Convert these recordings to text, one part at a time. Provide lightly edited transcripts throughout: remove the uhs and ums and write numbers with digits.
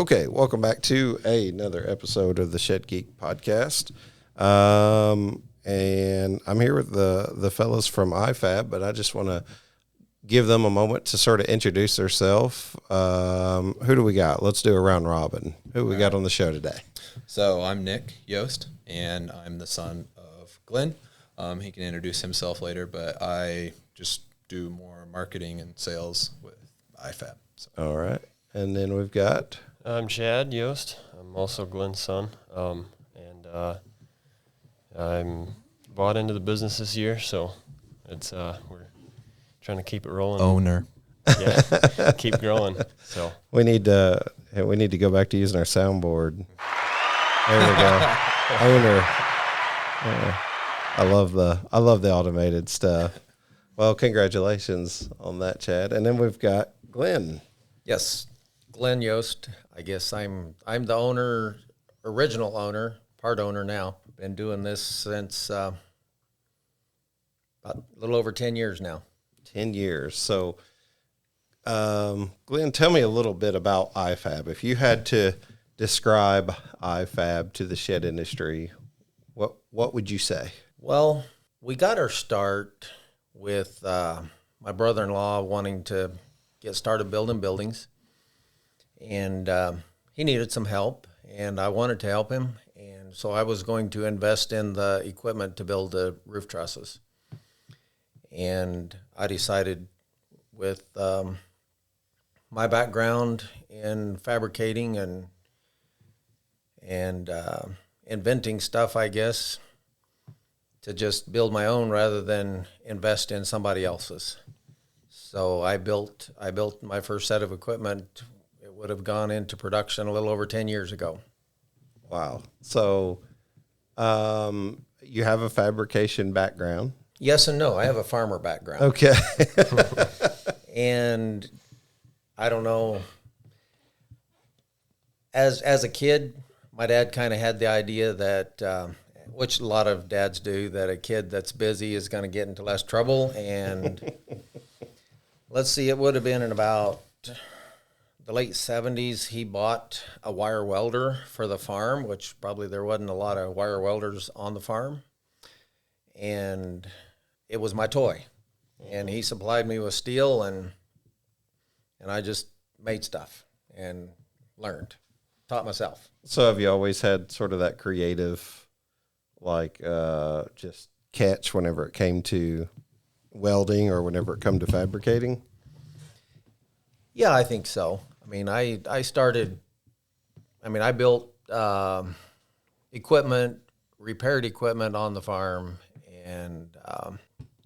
Okay, welcome back to another episode of the Shed Geek Podcast. And I'm here with the fellas from iFAB, but I just want to give them a moment to sort of introduce themselves. Who do we got? Let's do a round robin. Who we got on the show today? So I'm Chad Yost, and I'm the son of Glen. He can introduce himself later, but I just do more marketing and sales with iFAB. So. All right. And then we've got... I'm Chad Yost. I'm also Glen's son, and I'm bought into the business this year, so it's we're trying to keep it rolling. Owner. Yeah, keep growing. So we need to go back to using our soundboard. There we go. Owner. I love the automated stuff. Well, congratulations on that, Chad. And then we've got Glen. Yes, Glen Yost. I guess I'm the owner, original owner, part owner now. Been doing this since about a little over 10 years now. 10 years. So, Glen, tell me a little bit about iFAB. If you had to describe iFAB to the shed industry, what would you say? Well, we got our start with my brother-in-law wanting to get started building buildings. And he needed some help, and I wanted to help him. And so I was going to invest in the equipment to build the roof trusses. And I decided with my background in fabricating and inventing stuff, I guess, to just build my own rather than invest in somebody else's. So I built my first set of equipment. It would have gone into production a little over 10 years ago. Wow. So you have a fabrication background. Yes and no. I have a farmer background. Okay. And I don't know. As a kid, my dad kind of had the idea that, which a lot of dads do, that a kid that's busy is going to get into less trouble. And let's see, it would have been in about the late 70s, he bought a wire welder for the farm, which probably there wasn't a lot of wire welders on the farm. And it was my toy. And he supplied me with steel, and I just made stuff and learned, taught myself. So have you always had sort of that creative, like just catch whenever it came to welding or whenever it come to fabricating? Yeah, I think so. I mean, I built equipment, repaired equipment on the farm, and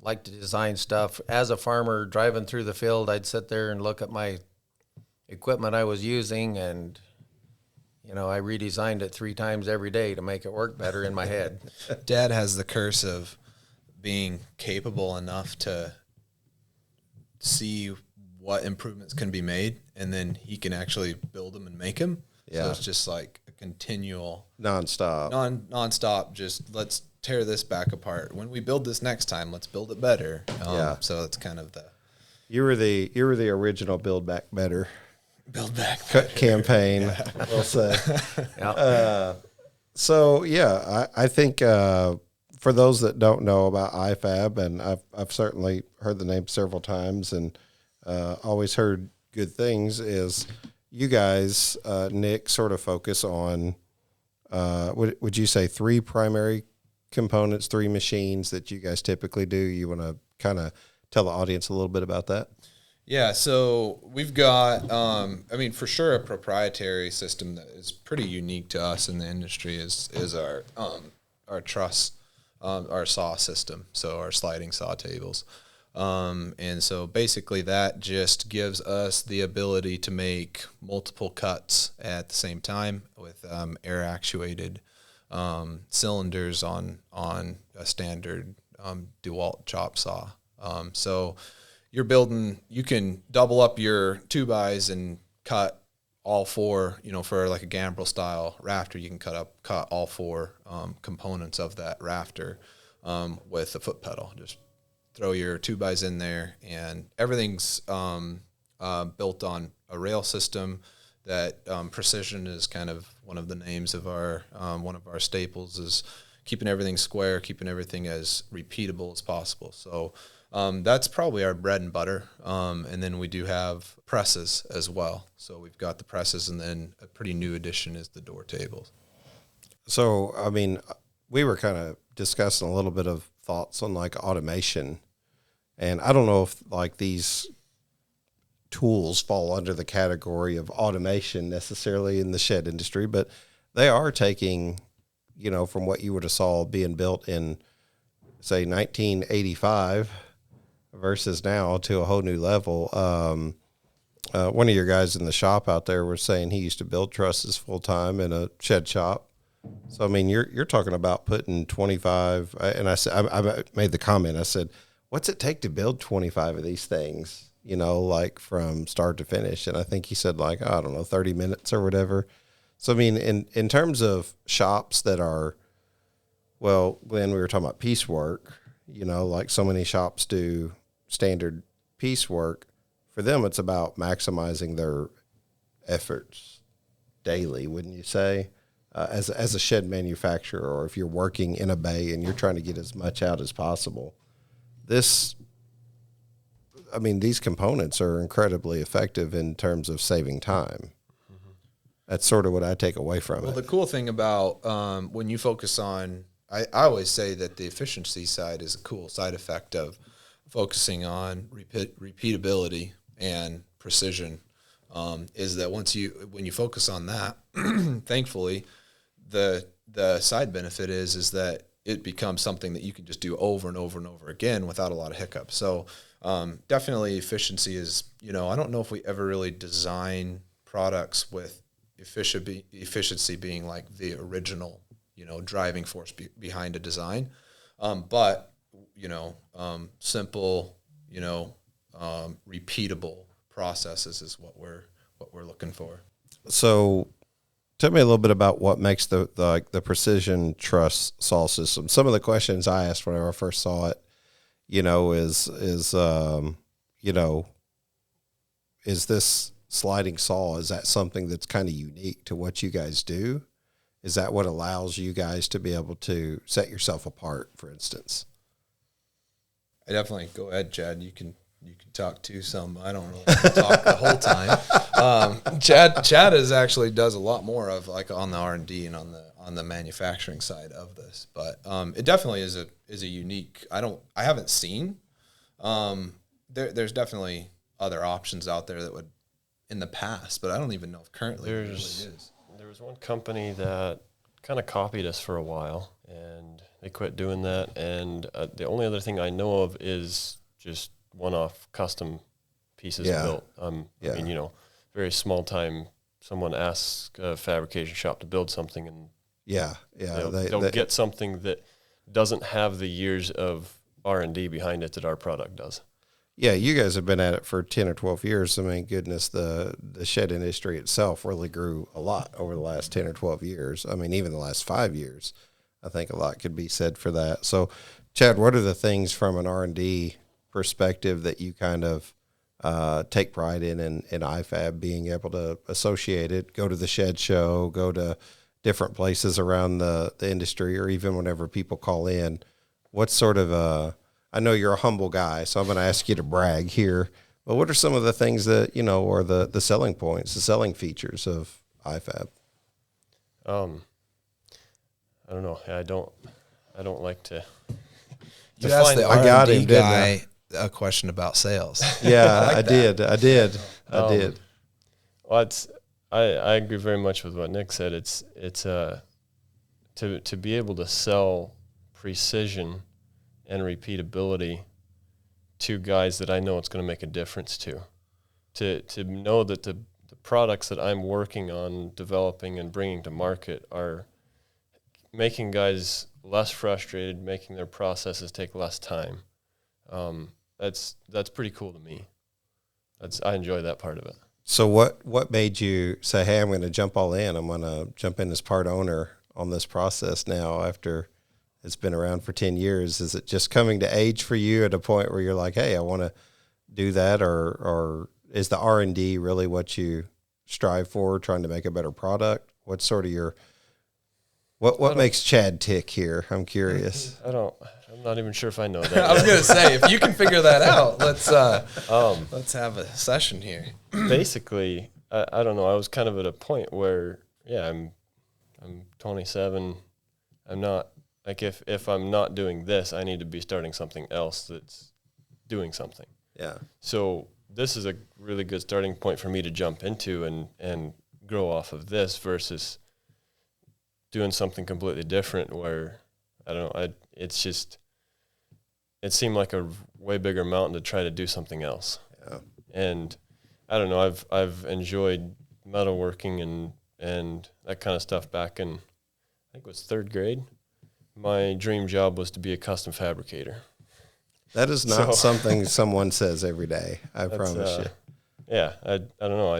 liked to design stuff. As a farmer driving through the field, I'd sit there and look at my equipment I was using, and, I redesigned it 3 times every day to make it work better in my head. Dad has the curse of being capable enough to see what improvements can be made, and then he can actually build them and make them. Yeah. So it's just like a continual nonstop. Just let's tear this back apart. When we build this next time, let's build it better. So it's kind of You were the original Build Back Better campaign. Yeah. We'll say. Yeah. I think for those that don't know about iFAB, and I've certainly heard the name several times and always heard good things, is you guys, Nick, sort of focus on, would you say 3 primary components, 3 machines that you guys typically do? You want to kind of tell the audience a little bit about that? Yeah, so we've got, for sure, a proprietary system that is pretty unique to us in the industry is our truss, our saw system, so our sliding saw tables. And so basically that just gives us the ability to make multiple cuts at the same time with air actuated cylinders on a standard DeWalt chop saw. So you can double up your 2x and cut all 4, for like a gambrel style rafter. You can cut all 4 components of that rafter with a foot pedal. Just throw your 2x in there, and everything's built on a rail system that precision is kind of one of the names of our one of our staples is keeping everything square, keeping everything as repeatable as possible. So that's probably our bread and butter. And then we do have presses as well. So we've got the presses, and then a pretty new addition is the door tables. So, I mean, we were kind of discussing a little bit of thoughts on like automation, and I don't know if like these tools fall under the category of automation necessarily in the shed industry, but they are taking, you know, from what you would have saw being built in, say, 1985 versus now to a whole new level. One of your guys in the shop out there was saying he used to build trusses full time in a shed shop. So, I mean, you're talking about putting 25, and I made the comment, I said, what's it take to build 25 of these things, you know, like from start to finish? And I think he said like, I don't know, 30 minutes or whatever. So, I mean, in terms of shops that are, well, Glenn, we were talking about piecework, you know, like so many shops do standard piecework. For them, it's about maximizing their efforts daily, wouldn't you say? As a shed manufacturer, or if you're working in a bay and you're trying to get as much out as possible, these components are incredibly effective in terms of saving time. Mm-hmm. That's sort of what I take away from it. Well, the cool thing about when you focus on, I always say that the efficiency side is a cool side effect of focusing on repeatability and precision. Is that when you focus on that, thankfully, the side benefit is that it becomes something that you can just do over and over and over again without a lot of hiccups. So definitely efficiency is, you know, I don't know if we ever really design products with efficiency being like the original, you know, driving force behind a design. But, you know, simple, you know, repeatable processes is what we're looking for. So tell me a little bit about what makes the precision truss saw system. Some of the questions I asked whenever I first saw it, you know, is this sliding saw, is that something that's kind of unique to what you guys do? Is that what allows you guys to be able to set yourself apart, for instance? I definitely, go ahead, Chad. You can talk to some. I don't really talk the whole time. Chad actually does a lot more of like on the R&D and on the manufacturing side of this, but it definitely is a unique. I haven't seen. There's definitely other options out there that would in the past, but I don't even know if currently there really is. There was one company that kind of copied us for a while, and they quit doing that. And the only other thing I know of is just one-off custom pieces built. I mean, you know, very small time. Someone asks a fabrication shop to build something, and they'll get something that doesn't have the years of R&D behind it that our product does. Yeah, you guys have been at it for 10 or 12 years. I mean, goodness, the shed industry itself really grew a lot over the last 10 or 12 years. I mean, even the last 5 years, I think a lot could be said for that. So, Chad, what are the things from an R&D perspective that you kind of take pride in iFAB, being able to associate it, go to the shed show, go to different places around the industry, or even whenever people call in? What sort of I know you're a humble guy, so I'm going to ask you to brag here, but what are some of the things that, you know, are the selling points, the selling features of iFAB? I don't know. I don't like to. You asked the R&D guy a question about sales. Yeah, I did. Well, I agree very much with what Nick said. It's to be able to sell precision and repeatability to guys that I know it's going to make a difference to know that the products that I'm working on developing and bringing to market are making guys less frustrated, making their processes take less time. That's pretty cool to me. I enjoy that part of it. So what made you say, hey, I'm going to jump all in. I'm going to jump in as part owner on this process now after it's been around for 10 years. Is it just coming to age for you at a point where you're like, hey, I want to do that? Or is the R&D really what you strive for, trying to make a better product? What's sort of your what makes Chad tick here? I'm curious. I'm not even sure if I know that. I was gonna say, if you can figure that out, let's have a session here. Basically, I don't know. I was kind of at a point where, I'm 27. I'm not like if I'm not doing this, I need to be starting something else that's doing something. Yeah. So this is a really good starting point for me to jump into and grow off of this versus doing something completely different where, I don't know, it seemed like a way bigger mountain to try to do something else. Yeah. And I don't know, I've enjoyed metalworking and that kind of stuff back in, I think it was 3rd grade. My dream job was to be a custom fabricator. That is not something someone says every day. I promise you. Yeah, I don't know.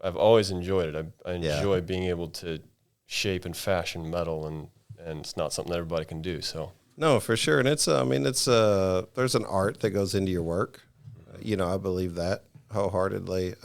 I've always enjoyed it. I enjoy being able to shape and fashion metal, and it's not something that everybody can do. So no, for sure. And it's there's an art that goes into your work. I believe that wholeheartedly.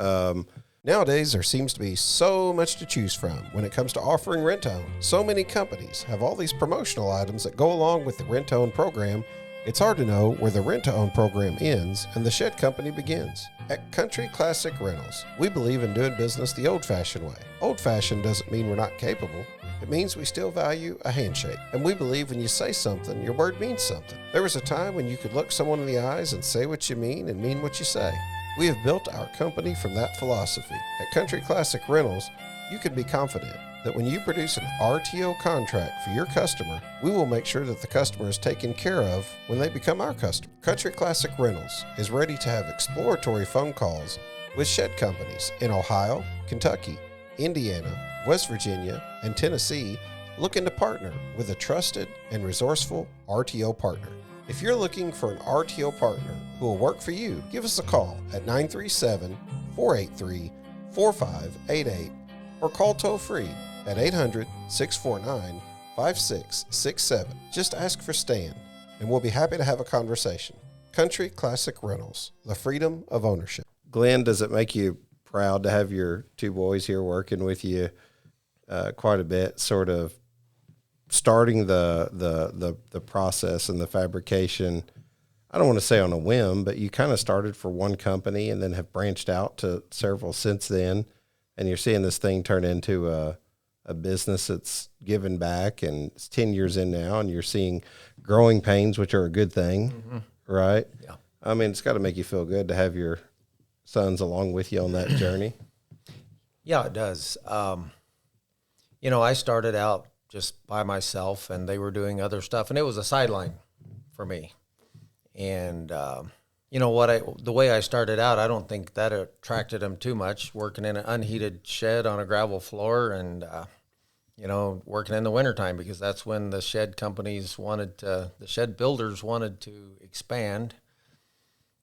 Nowadays, there seems to be so much to choose from when it comes to offering rent-own. So many companies have all these promotional items that go along with the rent-own program. It's hard to know where the rent-to-own program ends and the Shed Company begins. At Country Classic Rentals, we believe in doing business the old-fashioned way. Old-fashioned doesn't mean we're not capable. It means we still value a handshake. And we believe when you say something, your word means something. There was a time when you could look someone in the eyes and say what you mean and mean what you say. We have built our company from that philosophy. At Country Classic Rentals, you can be confident that when you produce an RTO contract for your customer, we will make sure that the customer is taken care of when they become our customer. Country Classic Rentals is ready to have exploratory phone calls with shed companies in Ohio, Kentucky, Indiana, West Virginia, and Tennessee looking to partner with a trusted and resourceful RTO partner. If you're looking for an RTO partner who will work for you, give us a call at 937-483-4588 or call toll-free at 800-649-5667. Just ask for Stan, and we'll be happy to have a conversation. Country Classic Rentals, the freedom of ownership. Glen, does it make you proud to have your 2 boys here working with you quite a bit, sort of starting the process and the fabrication? I don't want to say on a whim, but you kind of started for one company and then have branched out to several since then, and you're seeing this thing turn into a business that's given back, and it's 10 years in now, and you're seeing growing pains, which are a good thing, right? Yeah. I mean, it's got to make you feel good to have your sons along with you on that journey. Yeah, it does. I started out just by myself, and they were doing other stuff, and it was a sideline for me. And the way I started out, I don't think that attracted them too much, working in an unheated shed on a gravel floor and, working in the wintertime, because that's when the shed companies the shed builders wanted to expand.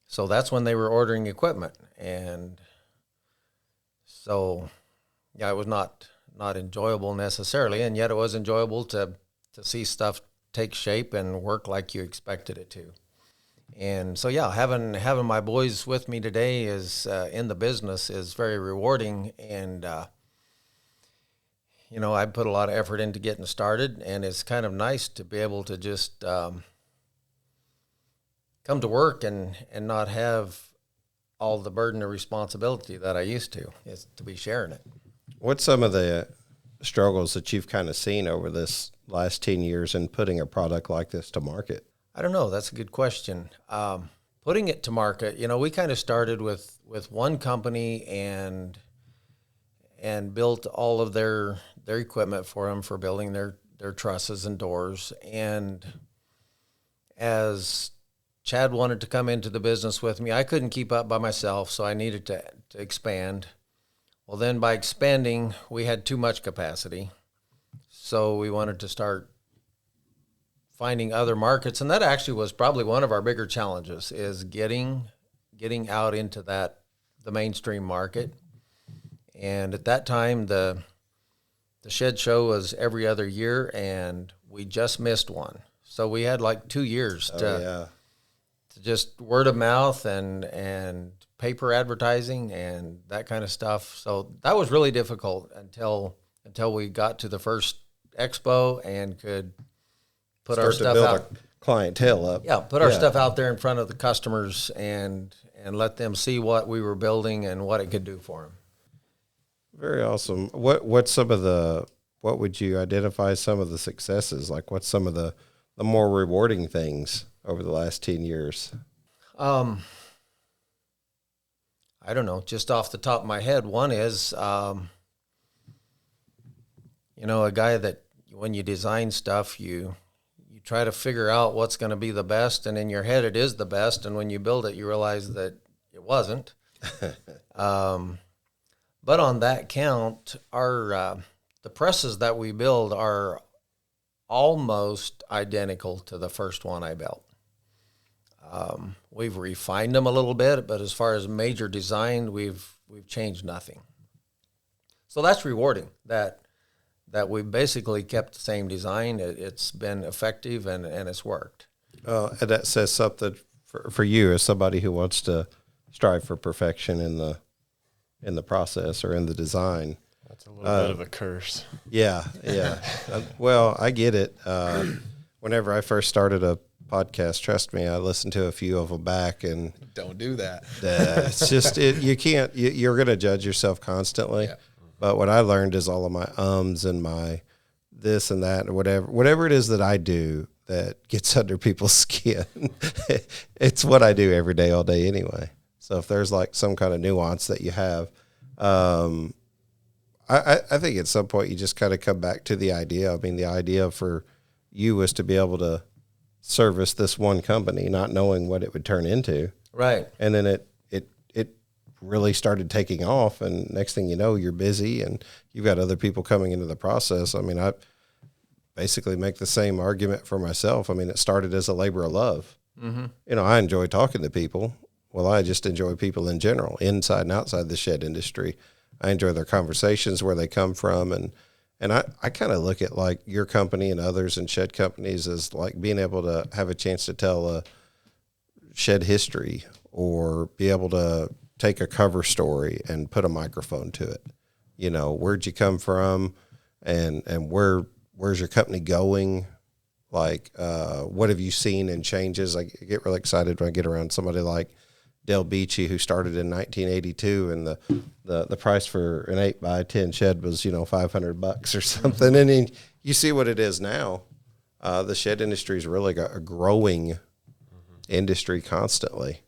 So that's when they were ordering equipment. And so, it was not enjoyable necessarily, and yet it was enjoyable to see stuff take shape and work like you expected it to. And so, having my boys with me today is in the business is very rewarding. And, I put a lot of effort into getting started, and it's kind of nice to be able to just come to work and not have all the burden of responsibility that I used to. Is to be sharing it. What's some of the struggles that you've kind of seen over this last 10 years in putting a product like this to market? I don't know. That's a good question. Putting it to market, we kind of started with one company and built all of their equipment for them for building their trusses and doors. And as Chad wanted to come into the business with me, I couldn't keep up by myself, so I needed to expand. Well, then by expanding, we had too much capacity. So we wanted to start finding other markets, and that actually was probably one of our bigger challenges, is getting out into the mainstream market. And at that time, the shed show was every other year, and we just missed one. So we had like 2 years to just word of mouth and paper advertising and that kind of stuff. So that was really difficult until we got to the first expo and could put our stuff out. Clientele up. Yeah, put our stuff out there in front of the customers and let them see what we were building and what it could do for them. Very awesome. What would you identify some of the successes? Like, what's some of the more rewarding things over the last 10 years? I don't know, just off the top of my head, one is, a guy that when you design stuff, you try to figure out what's going to be the best, and in your head it is the best, and when you build it, you realize that it wasn't. But on that count, the presses that we build are almost identical to the first one I built. We've refined them a little bit, but as far as major design, we've changed nothing. So that's rewarding that we basically kept the same design. It's been effective and it's worked. And that says something for you as somebody who wants to strive for perfection in the process or in the design. That's a little bit of a curse. Yeah. Well, I get it. Whenever I first started a podcast, trust me, I listened to a few of them back, and don't do that. It's just you can't. You're going to judge yourself constantly. Yeah. But what I learned is all of my and my this and that or whatever it is that I do that gets under people's skin. It's what I do every day, all day anyway. So if there's like some kind of nuance that you have, I think at some point you just kind of come back to the idea. I mean, the idea for you was to be able to service this one company, not knowing what it would turn into. Right. And then it really started taking off, and next thing you know, you're busy and you've got other people coming into the process. I mean, I basically make the same argument for myself. I mean, it started as a labor of love. Mm-hmm. I enjoy talking to people. Well, I just enjoy people in general, inside and outside the shed industry. I enjoy their conversations, where they come from, and I kind of look at like your company and others and shed companies as like being able to have a chance to tell a shed history or be able to take a cover story and put a microphone to it. Where'd you come from, and where's your company going? Like, what have you seen in changes? I get really excited when I get around somebody like Del Beachy, who started in 1982, and the price for an 8x10 shed was $500 or something. And then you see what it is now. The shed industry has really got a growing industry constantly.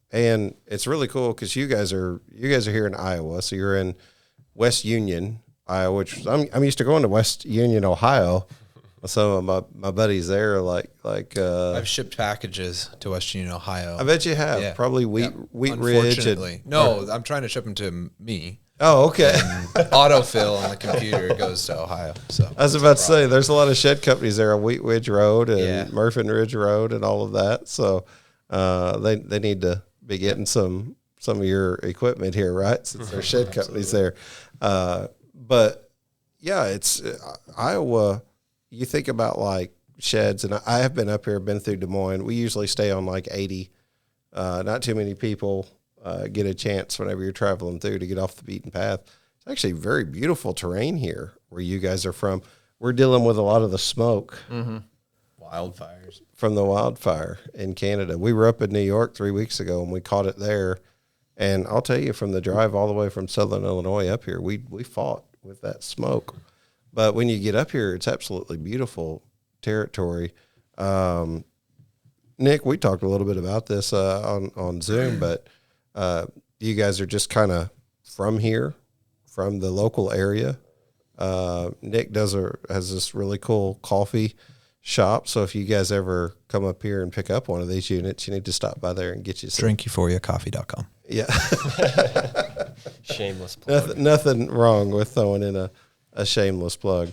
And it's really cool because you guys are here in Iowa, so you're in West Union, Iowa, which I'm used to going to West Union, Ohio. Some of my buddies there, like I've shipped packages to West Union, Ohio. I bet you have. Yeah. Probably Wheat Ridge. I'm trying to ship them to me. Oh, okay. Autofill on the computer goes to Ohio. So I was about to say, there's a lot of shed companies there on Wheat Ridge Road and Murphin Ridge Road and all of that. So they need to be getting some of your equipment here, right? Since there's shed companies there. But yeah, it's Iowa. You think about like sheds, and I have been up here, been through Des Moines. We usually stay on like 80. Not too many people get a chance whenever you're traveling through to get off the beaten path. It's actually very beautiful terrain here where you guys are from. We're dealing with a lot of the smoke. Mm-hmm. Wildfires. From the wildfire in Canada. We were up in New York 3 weeks ago, and we caught it there. And I'll tell you, from the drive all the way from Southern Illinois up here, we fought with that smoke. But when you get up here, it's absolutely beautiful territory. Nick, we talked a little bit about this on Zoom, but you guys are just kind of from here, from the local area. Nick has this really cool coffee shop. So if you guys ever come up here and pick up one of these units, you need to stop by there and get you some. DrinkEuphoriaCoffee.com. Yeah. Shameless plug. Nothing wrong with throwing in a shameless plug.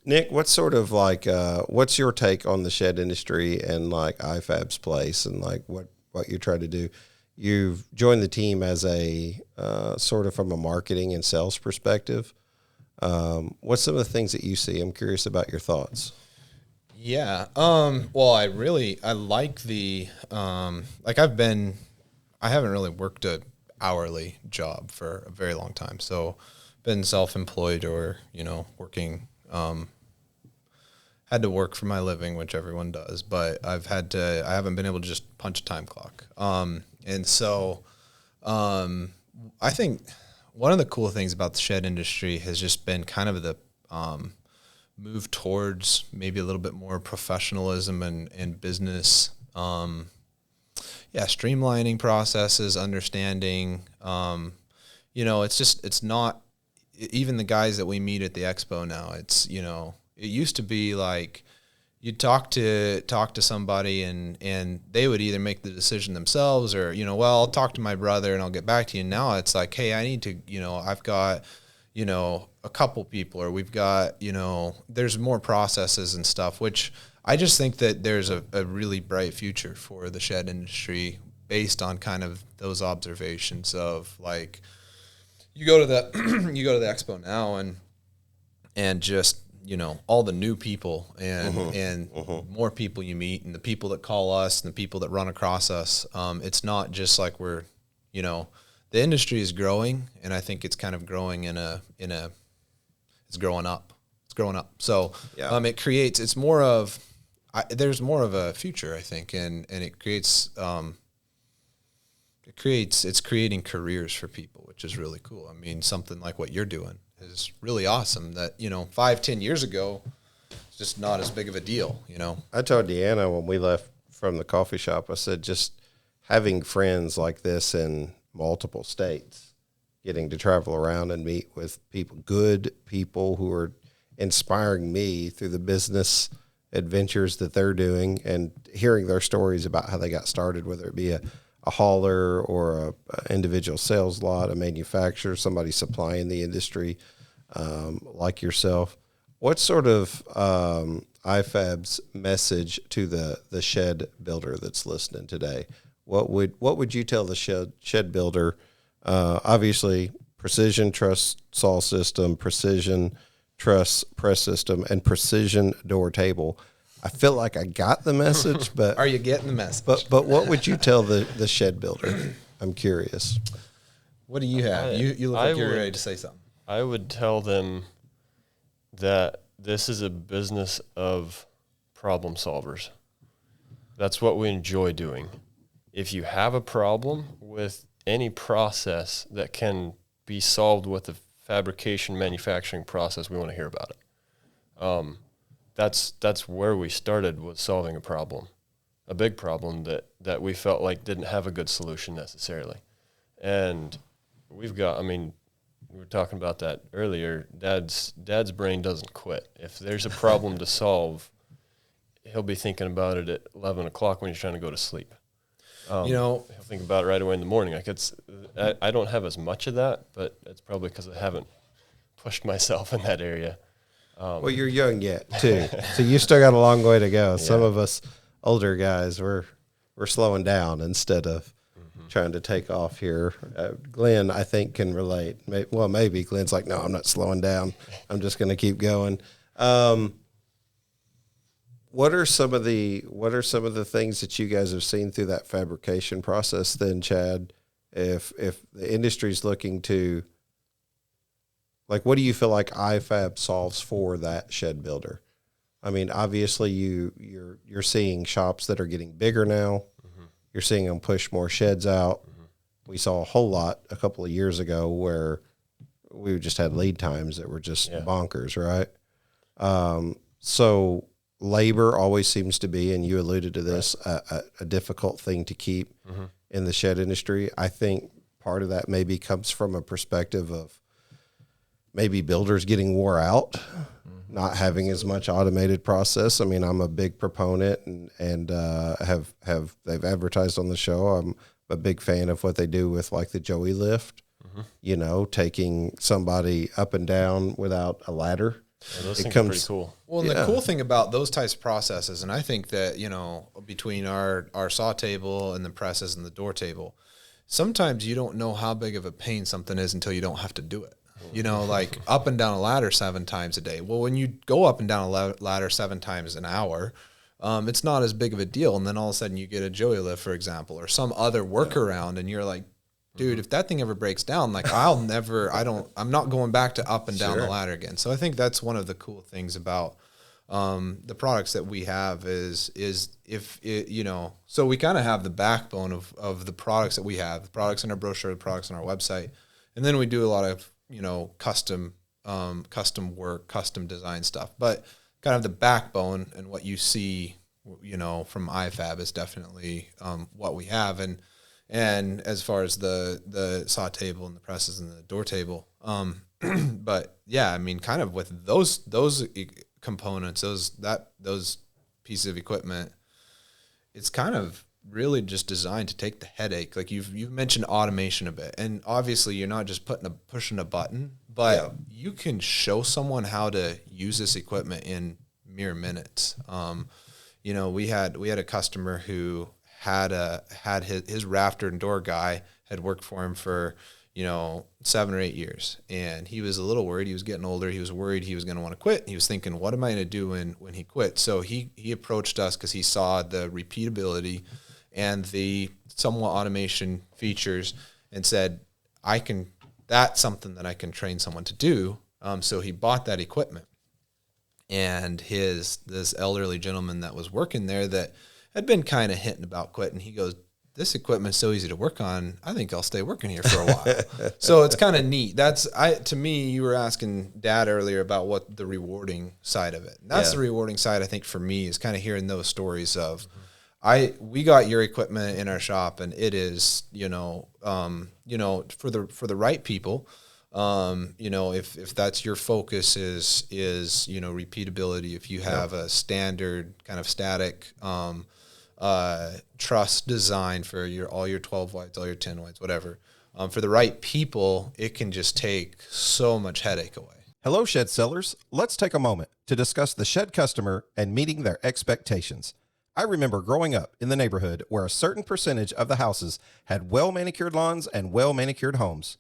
Nick, what's sort of like, what's your take on the shed industry and like iFAB's place and like what you're trying to do? You've joined the team as a sort of from a marketing and sales perspective. What's some of the things that you see? I'm curious about your thoughts. Yeah. Well, I like the, like I haven't really worked a hourly job for a very long time. So been self-employed or, working, had to work for my living, which everyone does, but I haven't been able to just punch a time clock. And so, I think one of the cool things about the shed industry has just been kind of the, move towards maybe a little bit more professionalism and business, streamlining processes, understanding, it's not even the guys that we meet at the expo now. It's, it used to be like you'd talk to somebody and they would either make the decision themselves or, I'll talk to my brother and I'll get back to you. Now it's like, hey, I need to, I've got, a couple people, or we've got, there's more processes and stuff, which I just think that there's a really bright future for the shed industry based on kind of those observations of like, you go to the expo now and just, all the new people and more people you meet and the people that call us and the people that run across us. It's not just like we're, the industry is growing, and I think it's kind of growing it's growing up. It's growing up. So there's more of a future, I think, and it's creating careers for people, which is really cool. I mean, something like what you're doing is really awesome that, 5-10 years ago, it's just not as big of a deal, I told Deanna when we left from the coffee shop, I said, just having friends like this in multiple states, getting to travel around and meet with good people who are inspiring me through the business adventures that they're doing, and hearing their stories about how they got started, whether it be a hauler or a individual sales lot, a manufacturer, somebody supplying the industry, like yourself. What sort of iFAB's message to the shed builder that's listening today? What would you tell the shed builder? Obviously, precision truss saw system, precision truss press system, and precision door table. I feel like I got the message, but are you getting the message? But what would you tell the shed builder? I'm curious. What do you have? You look like you're ready to say something. I would tell them that this is a business of problem solvers. That's what we enjoy doing. If you have a problem with any process that can be solved with a fabrication manufacturing process, we want to hear about it. That's where we started, was solving a problem, a big problem that we felt like didn't have a good solution necessarily. And we've got, we were talking about that earlier. Dad's brain doesn't quit. If there's a problem to solve, he'll be thinking about it at 11 o'clock when he's trying to go to sleep. He'll think about it right away in the morning. Like I don't have as much of that, but it's probably because I haven't pushed myself in that area. Well, you're young yet too, so you still got a long way to go. Yeah. Some of us older guys, we're slowing down instead of trying to take off here. Glen, I think, can relate. Maybe Glen's like, no, I'm not slowing down. I'm just going to keep going. What are some of the things that you guys have seen through that fabrication process then, Chad? If the industry's looking to, like, what do you feel like iFAB solves for that shed builder? Obviously you're seeing shops that are getting bigger now. Mm-hmm. You're seeing them push more sheds out. Mm-hmm. We saw a whole lot a couple of years ago where we just had lead times that were just bonkers, right? So labor always seems to be, and you alluded to this, a difficult thing to keep in the shed industry. I think part of that maybe comes from a perspective of maybe builders getting wore out, not having as much automated process. I'm a big proponent and they've advertised on the show. I'm a big fan of what they do with like the Joey lift, taking somebody up and down without a ladder. Yeah, those things are pretty cool. Well, and the cool thing about those types of processes, and I think that, between our saw table and the presses and the door table, sometimes you don't know how big of a pain something is until you don't have to do it. you know, like up and down a ladder 7 times a day. Well, when you go up and down a ladder 7 times an hour, it's not as big of a deal. And then all of a sudden you get a joey lift, for example, or some other workaround, and you're like, dude, if that thing ever breaks down, like I'm not going back to up and down the ladder again. So I think that's one of the cool things about the products that we have is if it, you know, so we kind of have the backbone of the products that we have, the products in our brochure, the products on our website. And then we do a lot of, you know, custom work, custom design stuff, but kind of the backbone and what you see, you know, from iFAB is definitely what we have. And as far as the saw table and the presses and the door table, but yeah, I mean, kind of with those components, those pieces of equipment, it's kind of really just designed to take the headache. Like you've mentioned automation a bit, and obviously you're not just pushing a button, but you can show someone how to use this equipment in mere minutes. You know, we had a customer who had his rafter and door guy had worked for him for, you know, 7 or 8 years, and he was a little worried. He was getting older. He was worried he was going to want to quit. He was thinking, what am I going to do when he quits? So he approached us because he saw the repeatability and the somewhat automation features and said, that's something that I can train someone to do. So he bought that equipment, and this elderly gentleman that was working there that had been kind of hinting about quitting, he goes, this equipment's so easy to work on, I think I'll stay working here for a while. So it's kind of neat. To me, you were asking Dad earlier about what the rewarding side of it. And that's the rewarding side, I think, for me, is kind of hearing those stories of, we got your equipment in our shop, and it is, for the right people, if that's your focus is, repeatability, if you have a standard kind of static, truss design for all your 12 wides, all your 10 wides, whatever. For the right people, it can just take so much headache away. Hello, Shed sellers. Let's take a moment to discuss the Shed customer and meeting their expectations. I remember growing up in the neighborhood where a certain percentage of the houses had well-manicured lawns and well-manicured homes.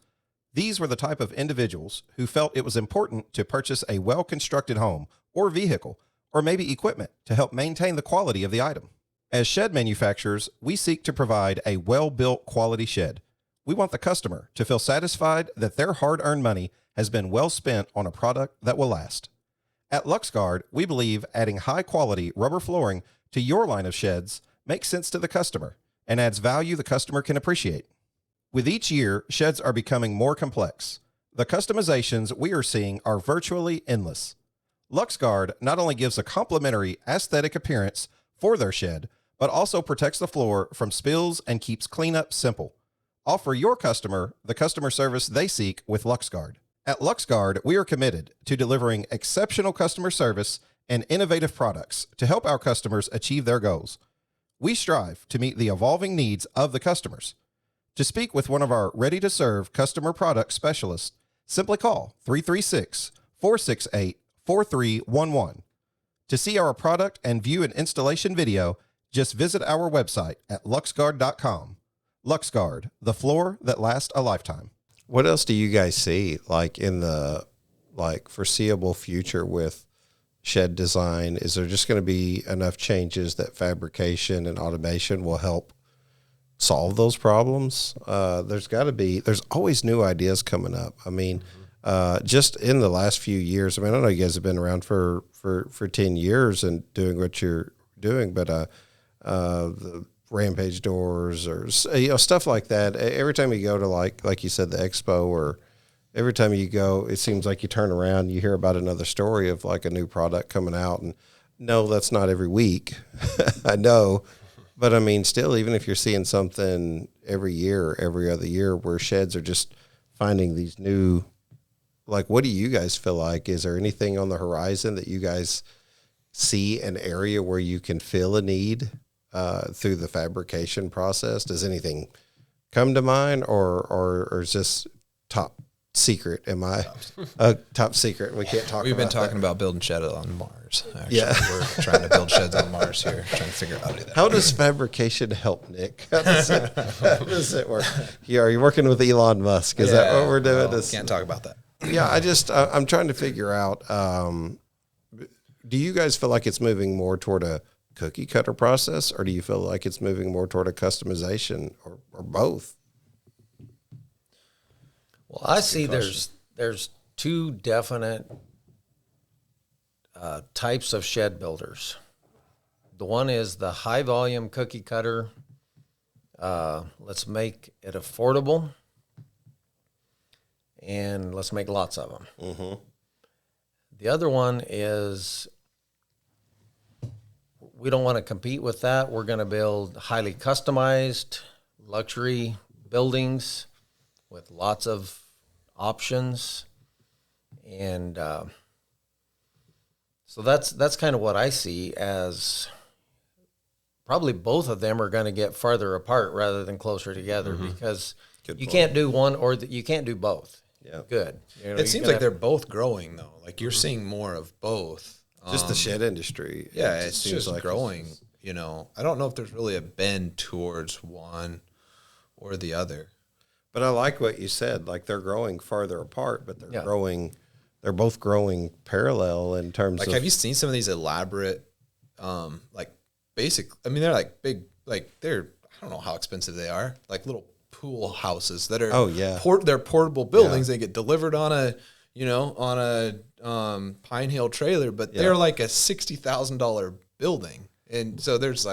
These were the type of individuals who felt it was important to purchase a well-constructed home or vehicle, or maybe equipment to help maintain the quality of the item. As shed manufacturers, we seek to provide a well-built quality shed. We want the customer to feel satisfied that their hard-earned money has been well spent on a product that will last. At LuxGuard, we believe adding high-quality rubber flooring to your line of sheds makes sense to the customer and adds value the customer can appreciate. With each year, sheds are becoming more complex. The customizations we are seeing are virtually endless. LuxGuard not only gives a complimentary aesthetic appearance for their shed, but also protects the floor from spills and keeps cleanup simple. Offer your customer the customer service they seek with LuxGuard. At LuxGuard, we are committed to delivering exceptional customer service and innovative products to help our customers achieve their goals. We strive to meet the evolving needs of the customers. To speak with one of our ready-to-serve customer product specialists, simply call 336-468-4311. To see our product and view an installation video, just visit our website at luxguard.com. LuxGuard, the floor that lasts a lifetime. What else do you guys see, like in the foreseeable future with shed design? Is there just going to be enough changes that fabrication and automation will help solve those problems? There's always new ideas coming up. I mean, just in the last few years, I mean, I know you guys have been around for 10 years and doing what you're doing, but the Rampage doors or stuff like that. Every time you go to like you said, the expo, or every time you go, it seems like you turn around and you hear about another story of like a new product coming out. And no, that's not every week. I know. But I mean, still, even if you're seeing something every year, every other year, where sheds are just finding these new, like, what do you guys feel like? Is there anything on the horizon that you guys see an area where you can fill a need through the fabrication process? Does anything come to mind, or is this top secret? Am I top secret? We can't talk. We've been about talking about building sheds on Mars. Actually. Yeah, we're trying to build sheds on Mars here. Trying to figure out how to do that. How does fabrication help, Nick? How does it work? Are you working with Elon Musk? Is that what we're doing? Can't talk about that. Yeah, I'm trying to figure out, do you guys feel like it's moving more toward a cookie cutter process, or do you feel like it's moving more toward a customization, or both? Well, I see there's two definite types of shed builders. The one is the high volume cookie cutter. Let's make it affordable, and let's make lots of them. Mm-hmm. The other one is we don't want to compete with that. We're going to build highly customized luxury buildings with lots of options. And so that's kind of what I see as probably both of them are going to get farther apart rather than closer together, because you can't do one or you can't do both. Yeah. Good. You know, It seems like they're both growing, though. Like you're seeing more of both. Just the shed industry. Yeah, it it's seems just like growing. You know, I don't know if there's really a bend towards one or the other. But I like what you said. Like they're growing farther apart, but they're Yeah. growing. They're both growing parallel in terms Like, of. have you seen some of these elaborate, like basic? I mean, they're like big, like they're. I don't know how expensive they are. Like little pool houses that are. Oh, yeah. They're portable buildings. They get delivered on a, Pine Hill trailer, but they're like a $60,000 building, and so there's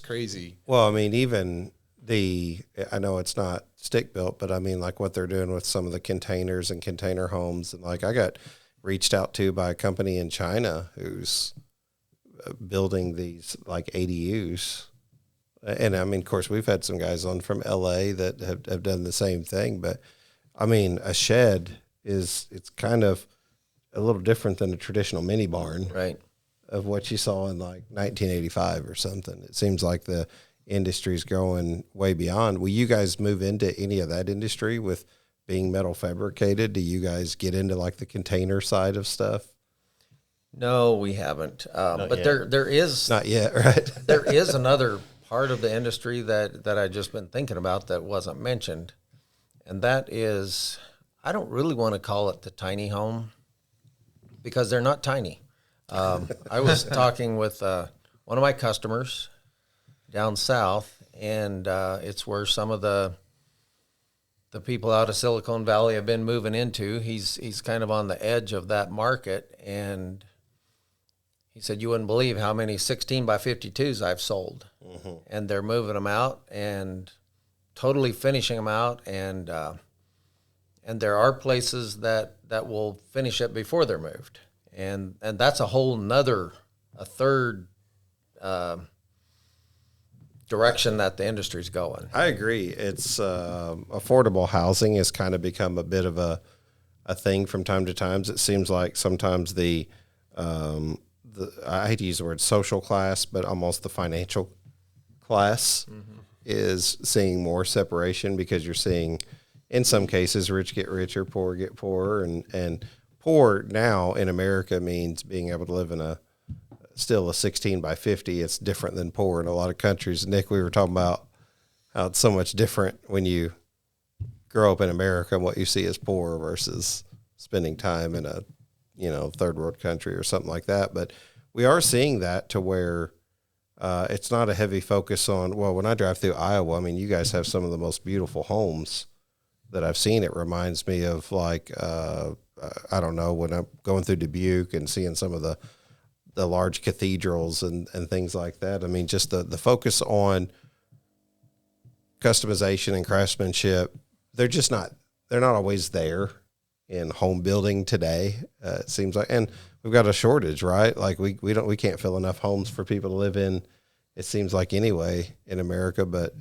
crazy. Well, I mean, even I know it's not stick built, but I mean, like what they're doing with some of the containers and container homes. And like I got reached out to by a company in China who's building these like ADUs. And I mean, of course, we've had some guys on from LA that have done the same thing. But I mean, a shed it's kind of a little different than a traditional mini barn. right. Of what you saw in like 1985 or something. It seems like the industry's going way beyond. Will you guys move into any of that industry with being metal fabricated? Do you guys get into like the container side of stuff? No, we haven't. But yet. there is Not yet, right? there is another part of the industry that I just been thinking about that wasn't mentioned, and that is I don't really want to call it the tiny home because they're not tiny. I was talking with one of my customers down south, and it's where some of the people out of Silicon Valley have been moving into. He's kind of on the edge of that market, and he said, you wouldn't believe how many 16 by 52s I've sold. Mm-hmm. And they're moving them out and totally finishing them out. And there are places that will finish it before they're moved. And that's a third direction that the industry's going. I agree. It's affordable housing has kind of become a bit of a thing from time to time. It seems like sometimes the I hate to use the word social class, but almost the financial class is seeing more separation, because you're seeing, in some cases, rich get richer, poor get poorer, and poor now in America means being able to live in still a 16 by 50. It's different than poor in a lot of countries. Nick, we were talking about how it's so much different when you grow up in America and what you see as poor versus spending time in a third world country or something like that. But we are seeing that to where it's not a heavy focus on, well, when I drive through Iowa, I mean, you guys have some of the most beautiful homes that I've seen. It reminds me of like, I don't know, when I'm going through Dubuque and seeing some of the large cathedrals and things like that. I mean, just the focus on customization and craftsmanship, they're not always there in home building today. It seems like, and we've got a shortage, right? Like we can't fill enough homes for people to live in. It seems like anyway in America, but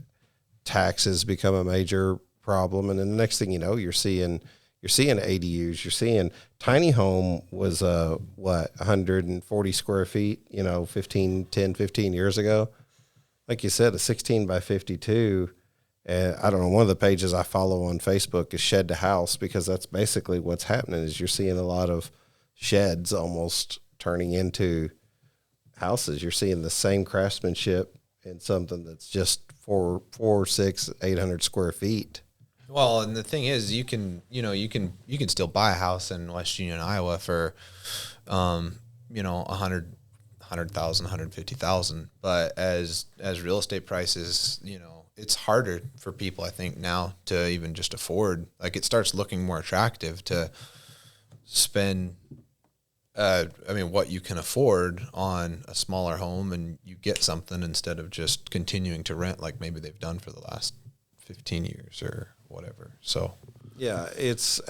taxes become a major problem. And then the next thing you know, you're seeing ADUs, you're seeing tiny home was 140 square feet, 15 years ago. Like you said, a 16 by 52. And I don't know, one of the pages I follow on Facebook is Shed to House, because that's basically what's happening is you're seeing a lot of sheds almost turning into houses. You're seeing the same craftsmanship in something that's just 400, 600, 800 square feet. Well, and the thing is, you can still buy a house in West Union, Iowa for, 100,000, 150,000. But as real estate prices, it's harder for people, I think, now to even just afford. Like, it starts looking more attractive to spend, what you can afford on a smaller home, and you get something instead of just continuing to rent like maybe they've done for the last 15 years or whatever. So yeah, it's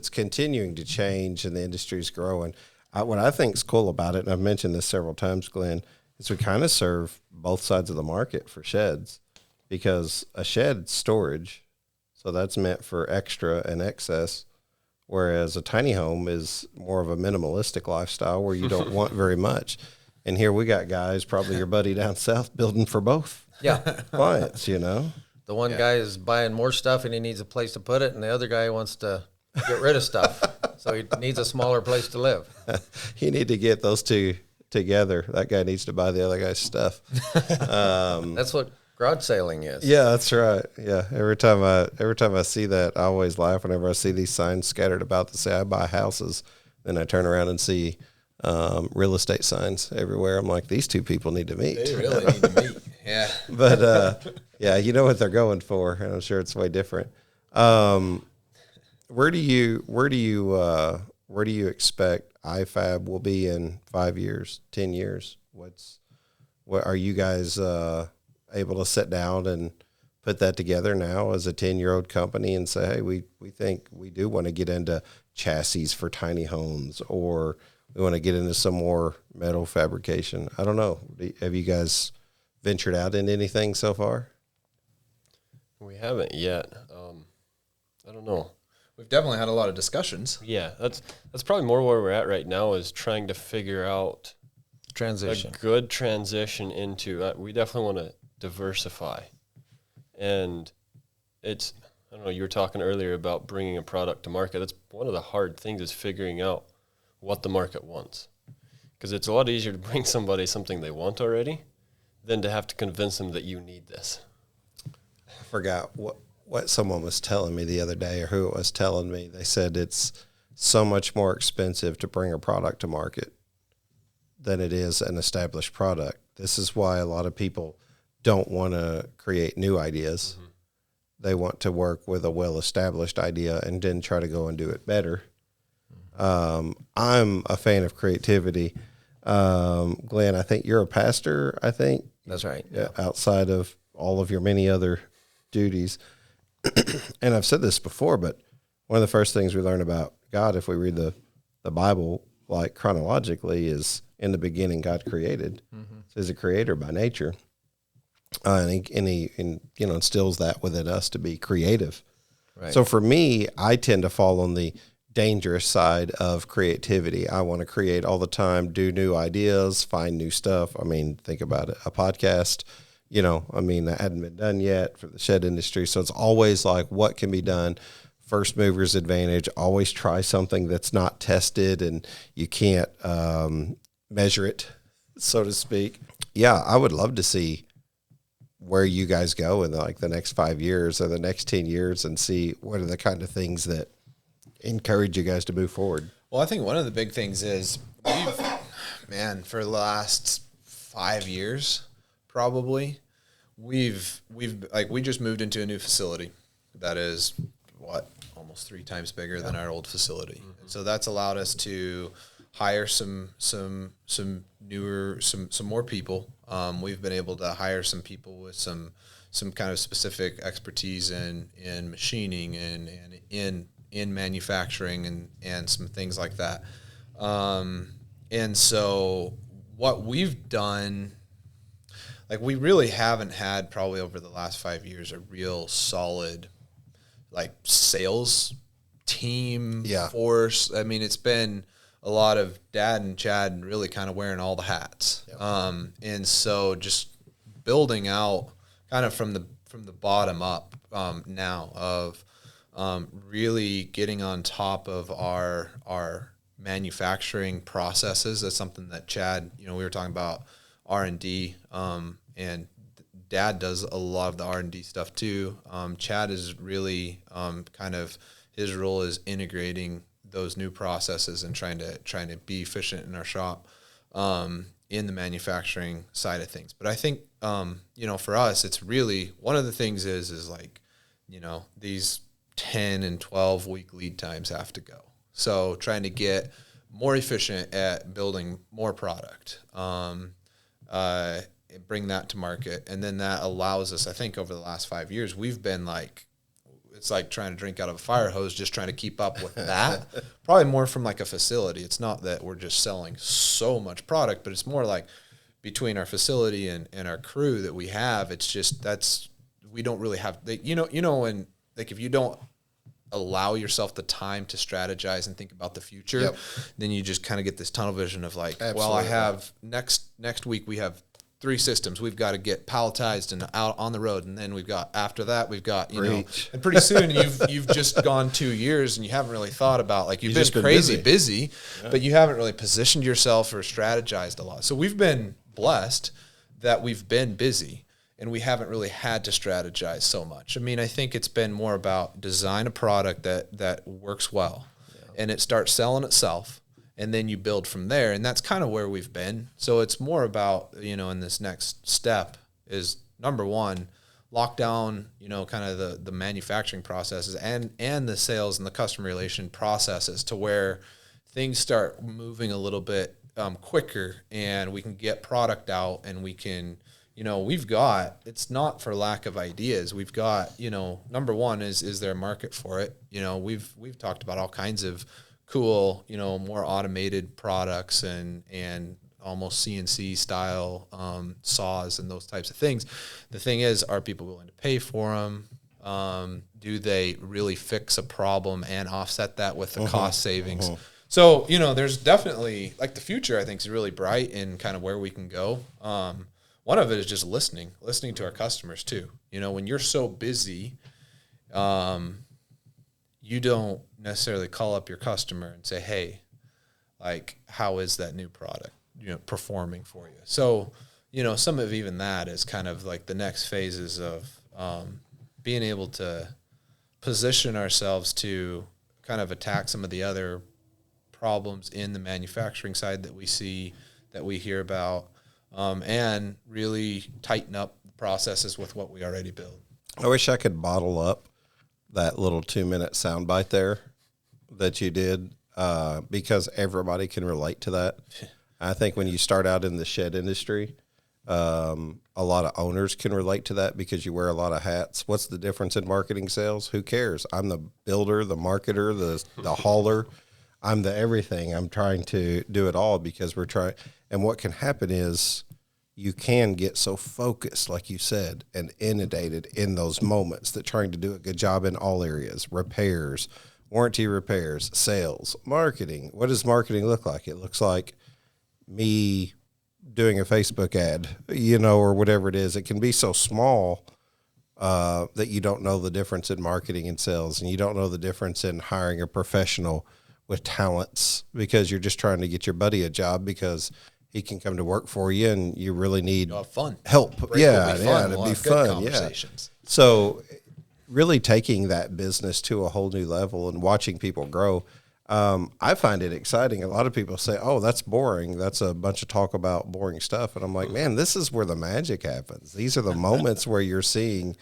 continuing to change and the industry's growing. What I think is cool about it, and I've mentioned this several times, Glenn, is we kind of serve both sides of the market for sheds, because a shed storage, so that's meant for extra and excess, whereas a tiny home is more of a minimalistic lifestyle where you don't want very much. And here we got guys, probably your buddy down south, building for both clients, The one guy is buying more stuff and he needs a place to put it, and the other guy wants to get rid of stuff. So he needs a smaller place to live. You need to get those two together. That guy needs to buy the other guy's stuff. That's what garage sailing is. Yeah, that's right. Yeah, every time I see that, I always laugh whenever I see these signs scattered about that say I buy houses. Then I turn around and see real estate signs everywhere. I'm like, these two people need to meet. they really need to meet. Yeah. But yeah, you know what they're going for, and I'm sure it's way different. Where do you expect iFAB will be in 5 years, 10 years? What are you guys able to sit down and put that together now as a 10-year-old company and say, hey, we think we do want to get into chassis for tiny homes, or we want to get into some more metal fabrication? I don't know. Have you guys ventured out into anything so far? We haven't yet. I don't know. We've definitely had a lot of discussions. Yeah, that's probably more where we're at right now, is trying to figure out Transition. a good transition into. We definitely want to diversify, and it's. I don't know. You were talking earlier about bringing a product to market. That's one of the hard things, is figuring out what the market wants, because it's a lot easier to bring somebody something they want already than to have to convince them that you need this. I forgot what someone was telling me the other day, or who it was telling me. They said it's so much more expensive to bring a product to market than it is an established product. This is why a lot of people don't want to create new ideas. Mm-hmm. They want to work with a well-established idea and then try to go and do it better. I'm a fan of creativity. Glenn, I think you're a pastor, I think. That's right. Yeah, outside of all of your many other duties. And I've said this before, but one of the first things we learn about God, if we read the Bible like chronologically, is in the beginning God created. Mm-hmm. So he's a creator by nature. And he instills that within us to be creative. Right. So for me, I tend to fall on the dangerous side of creativity. I want to create all the time, do new ideas, find new stuff. I mean, think about it. A podcast, that hadn't been done yet for the shed industry. So it's always like, what can be done? First mover's advantage. Always try something that's not tested and you can't measure it, so to speak. Yeah, I would love to see where you guys go in like the next 5 years or the next 10 years, and see what are the kind of things that encourage you guys to move forward. Well, I think one of the big things is for the last 5 years, probably, we just moved into a new facility that is almost 3 times bigger than our old facility. Mm-hmm. So that's allowed us to hire some more people. We've been able to hire some people with some kind of specific expertise in machining and in manufacturing and some things like that. And so what we've done, like, we really haven't had probably over the last 5 years a real solid like sales team force. I mean, it's been a lot of Dad and Chad really kind of wearing all the hats. Yep. And so just building out kind of from the bottom up now of really getting on top of our manufacturing processes. That's something that Chad, we were talking about R&D, and Dad does a lot of the R&D stuff too. Chad is really kind of, his role is integrating those new processes and trying to be efficient in our shop in the manufacturing side of things. But I think for us, it's really, one of the things is like, these 10 and 12 week lead times have to go. So trying to get more efficient at building more product, bring that to market. And then that allows us, I think over the last 5 years, we've been like, it's like trying to drink out of a fire hose, just trying to keep up with that. Probably more from like a facility. It's not that we're just selling so much product, but it's more like between our facility and our crew that we have, it's just, we don't really have, when, like, if you don't allow yourself the time to strategize and think about the future, then you just kind of get this tunnel vision of like, well, I have next week we have 3 systems we've got to get palletized and out on the road, and then after that we've got and pretty soon you've just gone 2 years and you haven't really thought about, like, you've been crazy busy. But you haven't really positioned yourself or strategized a lot. So we've been blessed that we've been busy and we haven't really had to strategize so much. I mean, I think it's been more about design a product that works well, and it starts selling itself, and then you build from there. And that's kind of where we've been. So it's more about, in this next step is, number one, lock down, kind of the manufacturing processes and the sales and the customer relation processes to where things start moving a little bit quicker, and we can get product out, and we can, it's not for lack of ideas. We've got, number one is there a market for it? We've talked about all kinds of cool, more automated products and almost CNC style saws and those types of things. The thing is, are people willing to pay for them? Do they really fix a problem and offset that with the cost savings? So, there's definitely, like, the future, I think, is really bright in kind of where we can go. One of it is just listening to our customers too. When you're so busy, you don't necessarily call up your customer and say, hey, like, how is that new product, performing for you? So, some of even that is kind of like the next phases of being able to position ourselves to kind of attack some of the other problems in the manufacturing side that we see, that we hear about, and really tighten up the processes with what we already build. I wish I could bottle up that little 2-minute soundbite there that you did, because everybody can relate to that. I think when you start out in the shed industry, a lot of owners can relate to that because you wear a lot of hats. What's the difference in marketing sales? Who cares? I'm the builder, the marketer, the hauler. I'm the everything. I'm trying to do it all because we're trying. And what can happen is you can get so focused, like you said, and inundated in those moments that trying to do a good job in all areas, repairs, warranty repairs, sales, marketing. What does marketing look like? It looks like me doing a Facebook ad, or whatever it is. It can be so small that you don't know the difference in marketing and sales, and you don't know the difference in hiring a professional with talents because you're just trying to get your buddy a job because he can come to work for you and you really need fun help. It'd be fun. Yeah. So really taking that business to a whole new level and watching people grow. I find it exciting. A lot of people say, oh, that's boring. That's a bunch of talk about boring stuff. And I'm like, man, this is where the magic happens. These are the moments where you're seeing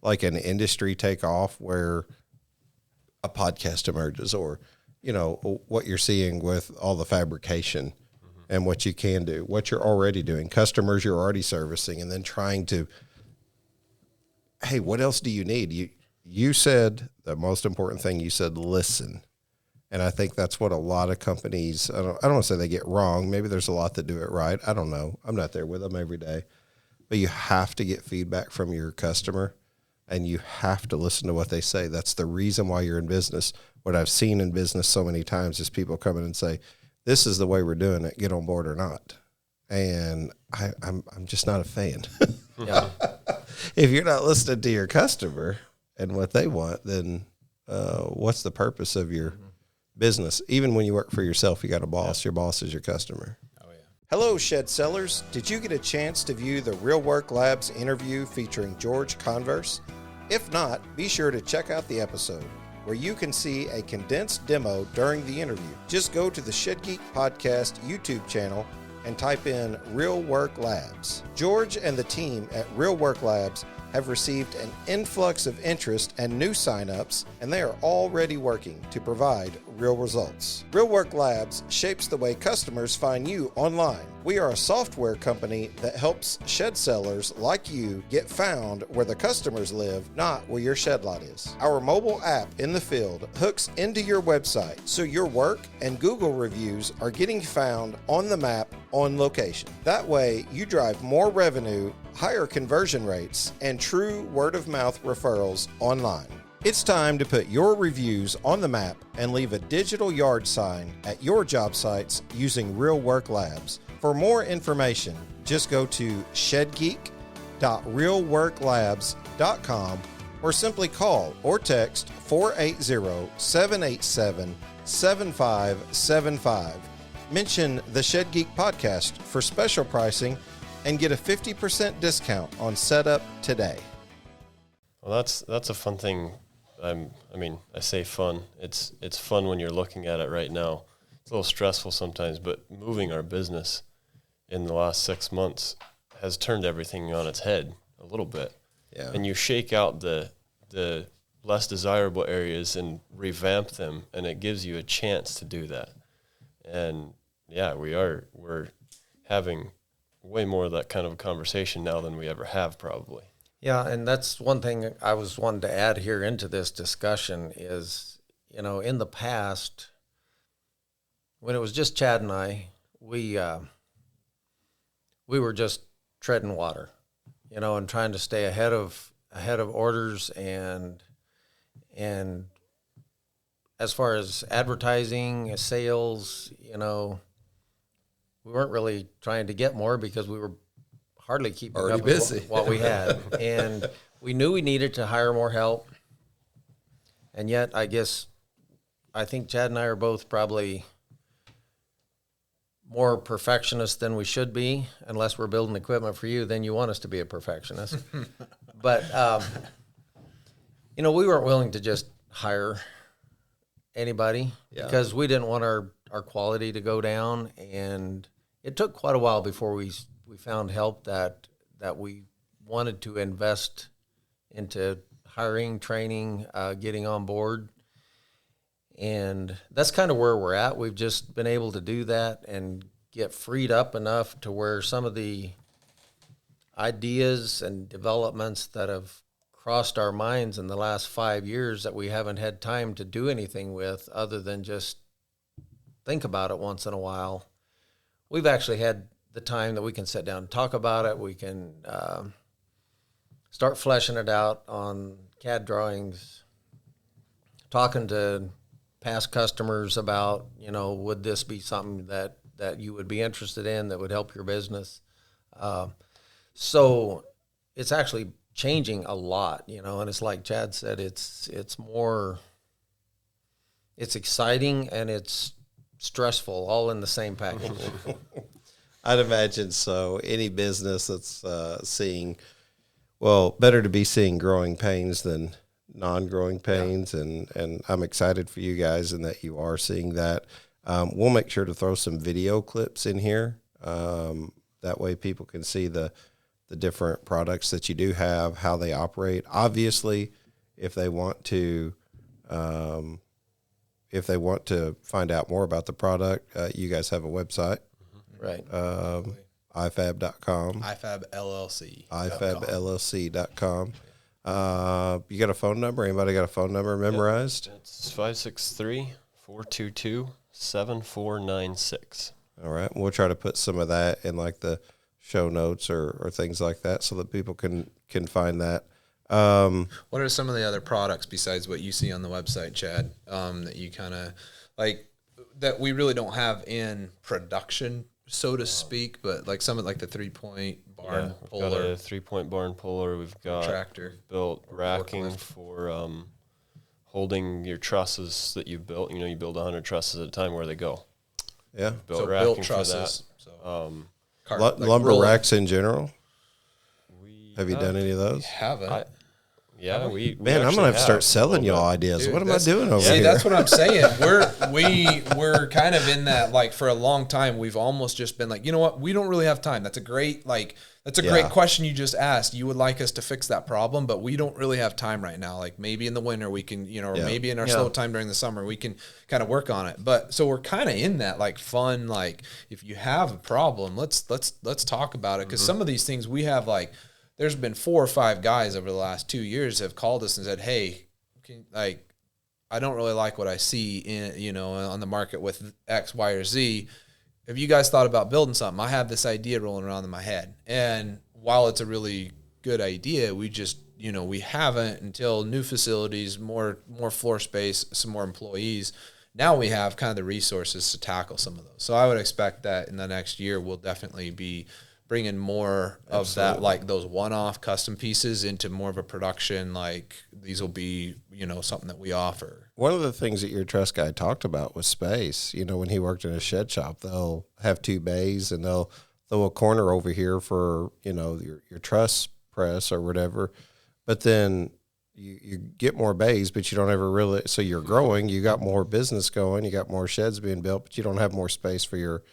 like an industry take off, where a podcast emerges, or, what you're seeing with all the fabrication and what you can do, what you're already doing, customers you're already servicing, and then trying to, hey, what else do you need? You said the most important thing. You said listen. And I think that's what a lot of companies, I don't want to say they get wrong. Maybe there's a lot that do it right. I don't know. I'm not there with them every day. But you have to get feedback from your customer, and you have to listen to what they say. That's the reason why you're in business. What I've seen in business so many times is people come in and say, this is the way we're doing it, get on board or not. And I'm just not a fan. Yeah. If you're not listening to your customer and what they want, then what's the purpose of your business? Even when you work for yourself, you got a boss. Your boss is your customer. Hello, Shed Sellers. Did you get a chance to view the Real Work Labs interview featuring George Converse? If not, be sure to check out the episode, where you can see a condensed demo during the interview. Just go to the Shed Geek Podcast YouTube channel and type in Real Work Labs. George and the team at Real Work Labs have received an influx of interest and new signups, and they are already working to provide real results. Real Work Labs shapes the way customers find you online. We are a software company that helps shed sellers like you get found where the customers live, not where your shed lot is. Our mobile app in the field hooks into your website, so your work and Google reviews are getting found on the map on location. That way, you drive more revenue, higher conversion rates, and true word-of-mouth referrals online. It's time to put your reviews on the map and leave a digital yard sign at your job sites using Real Work Labs. For more information, just go to shedgeek.realworklabs.com or simply call or text 480-787-7575. Mention the Shed Geek Podcast for special pricing and get a 50% discount on setup today. Well, that's a fun thing. I say fun. It's fun when you're looking at it right now. It's a little stressful sometimes, but moving our business in the last 6 months has turned everything on its head a little bit. Yeah. And you shake out the less desirable areas and revamp them, and it gives you a chance to do that. And yeah, we're having way more of that kind of a conversation now than we ever have, probably. Yeah, and that's one thing I was wanting to add here into this discussion is, in the past, when it was just Chad and I, we were just treading water, and trying to stay ahead of orders and as far as advertising, sales, we weren't really trying to get more because we were hardly keeping Already up busy. with what we had. And we knew we needed to hire more help. And yet, I think Chad and I are both probably more perfectionists than we should be. Unless we're building equipment for you, then you want us to be a perfectionist. But, we weren't willing to just hire anybody because we didn't want our quality to go down. And it took quite a while before we found help that we wanted to invest into hiring, training, getting on board. And that's kind of where we're at. We've just been able to do that and get freed up enough to where some of the ideas and developments that have crossed our minds in the last 5 years that we haven't had time to do anything with other than just think about it once in a while. We've actually had the time that we can sit down and talk about it. We can start fleshing it out on CAD drawings, talking to past customers about, would this be something that you would be interested in that would help your business? So it's actually changing a lot, and it's like Chad said, it's exciting and it's stressful all in the same package. I'd imagine so. Any business that's better to be seeing growing pains than non-growing pains, and I'm excited for you guys and that you are seeing that. We'll make sure to throw some video clips in here. That way people can see the different products that you do have, how they operate. Obviously, if they want to find out more about the product, you guys have a website. Right. iFAB.com. iFAB LLC. iFABLLC.com. You got a phone number? Anybody got a phone number memorized? It's 563-422-7496. All right. We'll try to put some of that in like the show notes or things like that so that people can find that. What are some of the other products besides what you see on the website, Chad, that you kind of like that we really don't have in production, so to speak, but like some of like the 3-point barn We've got puller, a 3-point barn puller. We've got tractor, built racking for holding your trusses that you've built. You build 100 trusses at a time. Where they go? Yeah. built So racking built trusses. So Lumber rolling. racks in general. We Have you done any of those? Haven't. Yeah, we Man, I'm actually gonna have to start a selling little y'all bit. ideas. Dude, What am I that's- doing over See, here? that's what I'm saying. We're kind of in that, like, for a long time, we've almost just been like, you know what? We don't really have time. That's a great Yeah. question you just asked. You would like us to fix that problem, but we don't really have time right now. Like, maybe in the winter we can, or Yeah. maybe in our slow time during the summer, we can kind of work on it. But so we're kind of in that, like, fun, like, if you have a problem, let's talk about it. Cause some of these things we have, like, there's been 4 or 5 guys over the last 2 years have called us and said, hey, I don't really like what I see in, on the market with X, Y, or Z. Have you guys thought about building something? I have this idea rolling around in my head. And while it's a really good idea, we just, we haven't, until new facilities, more floor space, some more employees. Now we have kind of the resources to tackle some of those. So I would expect that in the next year, we'll definitely be bringing more of that, like those one-off custom pieces, into more of a production. Like, these will be, something that we offer. One of the things that your truss guy talked about was space. When he worked in a shed shop, they'll have 2 bays and they'll throw a corner over here for, your truss press or whatever. But then you get more bays, but you don't ever really, so you're growing, you got more business going, you got more sheds being built, but you don't have more space for your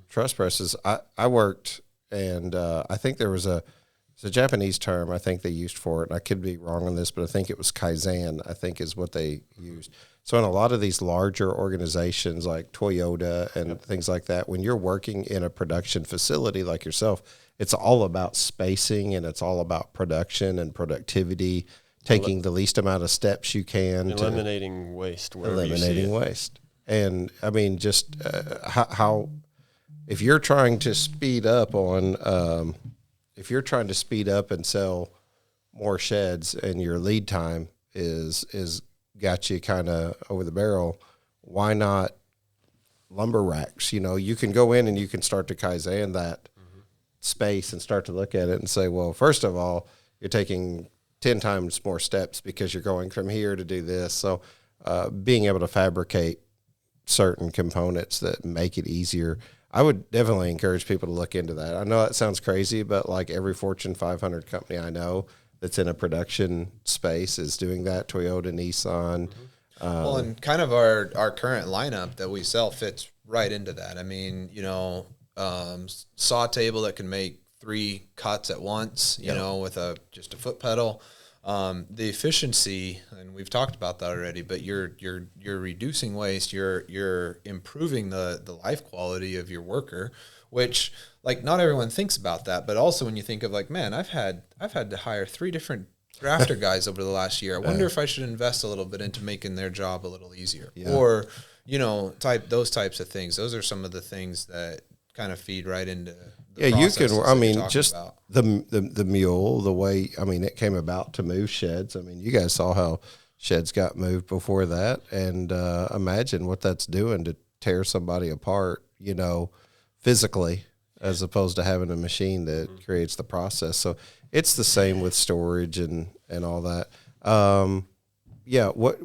truss presses. I worked, and I think there was it's a Japanese term I think they used for it, and I could be wrong on this, but I think it was Kaizen, I think is what they used. So in a lot of these larger organizations like Toyota and things like that, when you're working in a production facility like yourself, it's all about spacing, and it's all about production and productivity, taking the least amount of steps you can. Eliminating waste wherever you see Eliminating it. waste. And I mean, just how if you're trying to speed up on, if you're trying to speed up and sell more sheds, and your lead time is got you kind of over the barrel, why not lumber racks? You can go in and you can start to Kaizen that space and start to look at it and say, well, first of all, you're taking 10 times more steps because you're going from here to do this. So being able to fabricate certain components that make it easier, I would definitely encourage people to look into that. I know that sounds crazy, but like every Fortune 500 company I know that's in a production space is doing that. Toyota, Nissan. Well, and kind of our current lineup that we sell fits right into that. I mean, saw table that can make 3 cuts at once, with just a foot pedal. The efficiency, and we've talked about that already, but you're reducing waste, you're improving the life quality of your worker, which, like, not everyone thinks about that. But also when you think of, like, man, I've had to hire 3 different drafter guys over the last year. I wonder if I should invest a little bit into making their job a little easier, or those types of things. Those are some of the things that kind of feed right into the You can. processes I that mean, you're talking just about. the mule, the way. I mean, it came about to move sheds. I mean, you guys saw how sheds got moved before that, and imagine what that's doing to tear somebody apart, physically, as opposed to having a machine that creates the process. So it's the same with storage and all that. What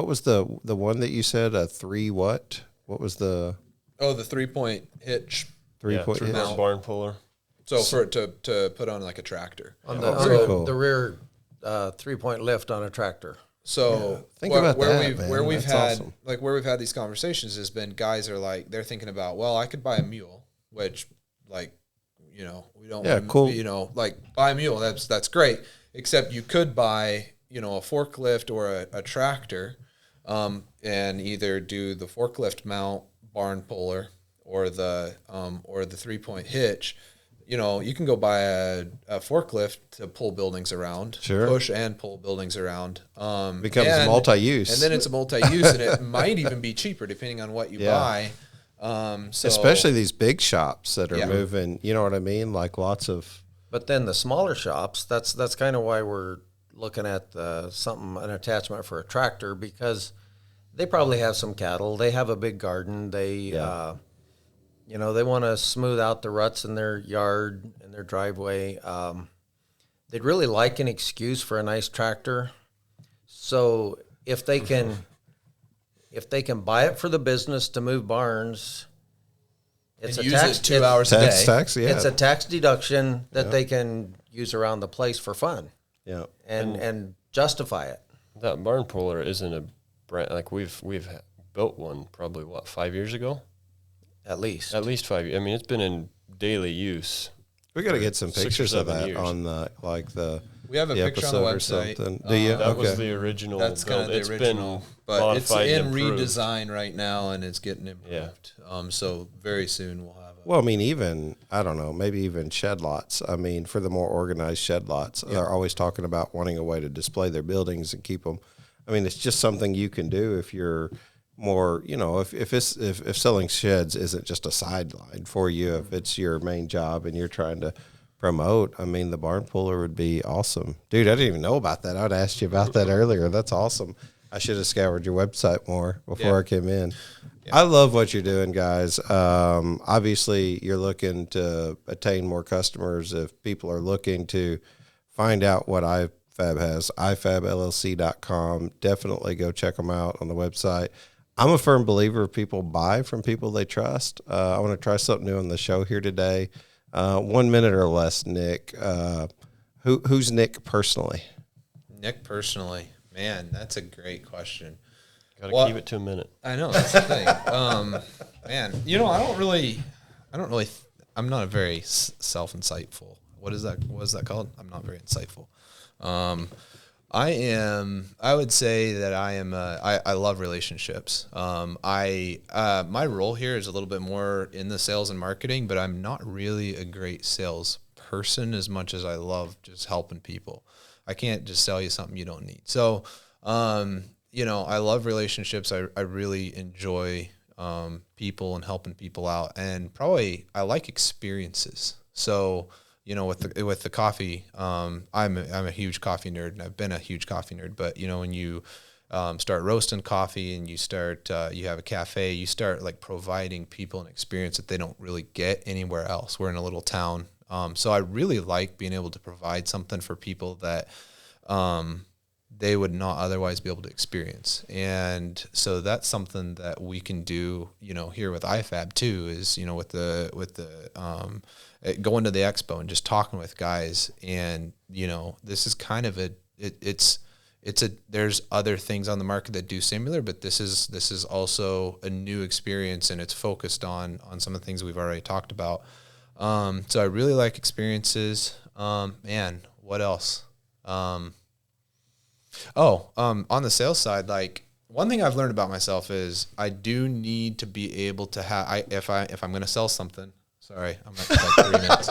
was the one that you said, a 3 what? What was the the 3-point hitch. 3-point hitch? Barn puller. So for it to put on like a tractor. On very the, cool. the rear 3-point lift on a tractor. So Think about where that, we've man. where we've That's had awesome. like where we've had these conversations has been, guys are like, they're thinking about, well, I could buy a mule, which, like, we don't Yeah, cool. like, buy a mule, that's great, except you could buy a forklift or a tractor, and either do the forklift mount barn puller or the 3-point hitch. You can go buy a forklift to pull buildings around, Sure. push and pull buildings around. Becomes and- multi-use. and then it's a multi-use, and it might even be cheaper depending on what you Yeah. buy. So Especially these big shops that are Yeah. moving, you know what I mean? Like lots of, But then the smaller shops, that's kind of why we're looking at an attachment for a tractor, because they probably have some cattle. They have a big garden. They, they want to smooth out the ruts in their yard and their driveway. They'd really like an excuse for a nice tractor. So if they can if they can buy it for the business to move barns, it's And a use tax, it 2 hours a day. Tax, yeah. It's a tax deduction that they can use around the place for fun Yeah. and justify it. That barn puller isn't a brand like we've built one probably 5 years ago. At least. At least 5 years. I mean, it's been in daily use. We got to get some 6 or pictures of 7 that years. on the We have a the picture on the episode or website. something. Do you? That was Okay. the original. That's kind of build. the It's original, been but it's modified in and improved. redesign right now, and it's getting improved. So very soon we'll have Well, I mean, even, I don't know, maybe even shed lots. I mean, for the more organized shed lots, they're always talking about wanting a way to display their buildings and keep them. I mean, it's just something you can do if you're more, you know, if selling sheds isn't just a sideline for you, if it's your main job and you're trying to promote, I mean, the barn puller would be awesome. Dude, I didn't even know about that. I'd asked you about that earlier. That's awesome. I should have scoured your website more before I came in. I love what you're doing, guys. Obviously, you're looking to attain more customers. If people are looking to find out what iFAB has, ifabllc.com. Definitely go check them out on the website. I'm a firm believer of people buy from people they trust. I want to try something new on the show here today. 1 minute or less, Nick. Who's Nick personally? Nick personally. Man, that's a great question. Got to keep it to a minute. I know, that's the thing. Man, you know, I'm not a very self-insightful. What is that called? I'm not very insightful. I would say that I love relationships. My role here is a little bit more in the sales and marketing, but I'm not really a great sales person as much as I love just helping people. I can't just sell you something you don't need. So, you know, I love relationships. I really enjoy people and helping people out, and probably I like experiences. So, you know, with the coffee, I'm a huge coffee nerd, and I've been a huge coffee nerd. But you know, when you start roasting coffee and you start you have a cafe, you start like providing people an experience that they don't really get anywhere else. We're in a little town. So I really like being able to provide something for people that they would not otherwise be able to experience. And so that's something that we can do, you know, here with iFAB too, is, you know, with the going to the expo and just talking with guys. And, you know, this is kind of there's other things on the market that do similar, but this is also a new experience, and it's focused on some of the things we've already talked about. So I really like experiences. Man, what else? On the sales side, like one thing I've learned about myself is I do need to be able to have, if I'm going to sell something, sorry, I'm at like 3 minutes,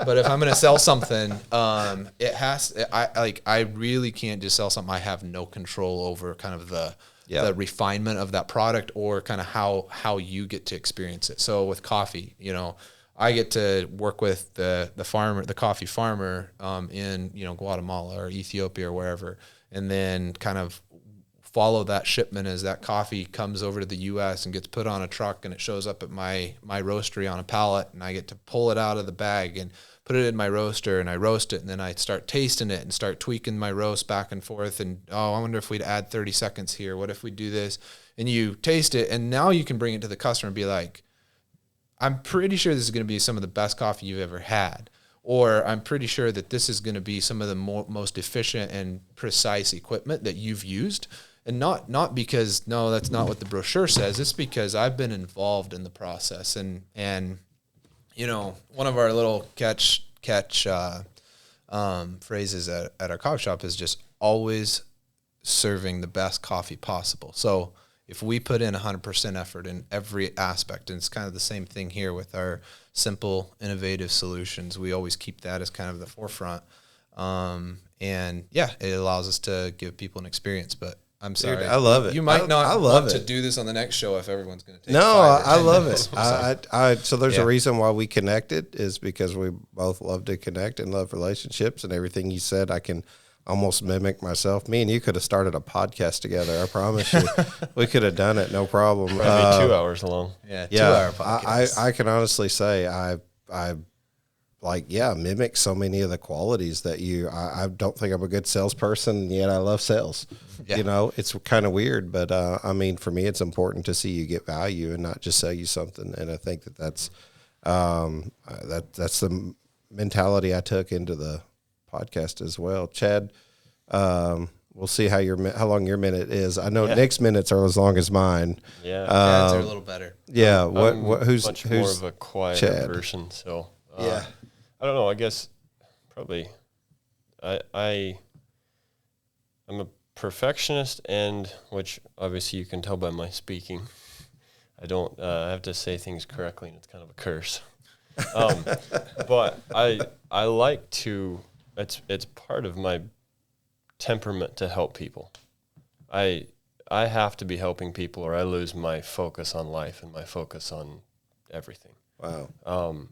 but if I'm going to sell something, I really can't just sell something I have no control over, kind of the refinement of that product, or kind of how you get to experience it. So with coffee, you know, I get to work with the farmer, the coffee farmer, in, you know, Guatemala or Ethiopia or wherever, and then kind of follow that shipment as that coffee comes over to the U.S. and gets put on a truck, and it shows up at my roastery on a pallet, and I get to pull it out of the bag and put it in my roaster, and I roast it, and then I start tasting it and start tweaking my roast back and forth, and I wonder if we'd add 30 seconds here. What if we do this? And you taste it, and now you can bring it to the customer and be like, I'm pretty sure this is going to be some of the best coffee you've ever had. Or I'm pretty sure that this is going to be some of the most efficient and precise equipment that you've used. And not because, no, that's not what the brochure says. It's because I've been involved in the process. And you know, one of our little catch phrases at our coffee shop is just always serving the best coffee possible. So if we put in 100% effort in every aspect, and it's kind of the same thing here with our simple, innovative solutions, we always keep that as kind of the forefront. And yeah, it allows us to give people an experience. But I'm sorry, Dude, I love it. You might not I love want it. to do this on the next show if everyone's going to take. No, 5 or 10 I love minutes. it. So there's Yeah. a reason why we connected, is because we both love to connect and love relationships, and everything you said, I can almost mimic myself. Me and you could have started a podcast together. I promise you, we could have done it, no problem. Probably 2 hours long. Yeah, 2 Yeah, hour podcast. I can honestly say I mimic so many of the qualities that I don't think I'm a good salesperson, yet I love sales. Yeah. You know, it's kind of weird, but I mean, for me, it's important to see you get value and not just sell you something. And I think that's the mentality I took into the podcast as well. Chad, we'll see how long your minute is. I know Nick's minutes are as long as mine. Yeah. Chad's are a little better. Yeah. Who's more of a quieter Chad? person? So Yeah. I don't know. I guess probably I'm a perfectionist, and which obviously you can tell by my speaking. I don't. I have to say things correctly, and it's kind of a curse. But I like to. It's part of my temperament to help people. I have to be helping people, or I lose my focus on life and my focus on everything. Wow.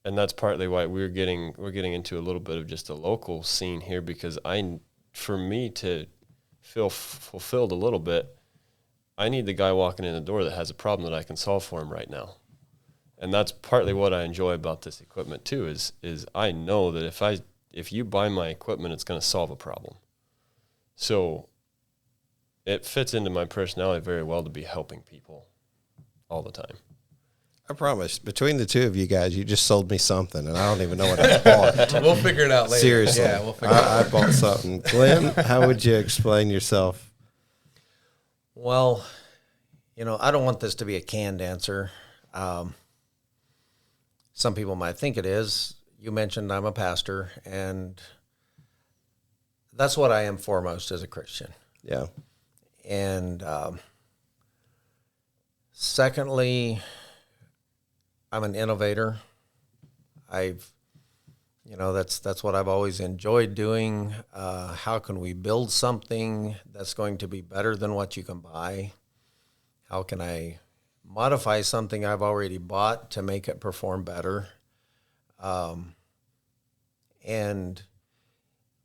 And that's partly why we're getting into a little bit of just a local scene here, because for me to feel fulfilled a little bit, I need the guy walking in the door that has a problem that I can solve for him right now. And that's partly what I enjoy about this equipment too, is I know that if you buy my equipment, it's going to solve a problem. So it fits into my personality very well to be helping people all the time. I promise, between the two of you guys, you just sold me something, and I don't even know what I bought. We'll figure it out later. Seriously. Yeah, we'll figure it out. I bought something. Glenn, how would you explain yourself? Well, I don't want this to be a canned answer. Some people might think it is. You mentioned I'm a pastor, and that's what I am foremost as a Christian. Yeah. And secondly, I'm an innovator. That's what I've always enjoyed doing. How can we build something that's going to be better than what you can buy? How can I modify something I've already bought to make it perform better? And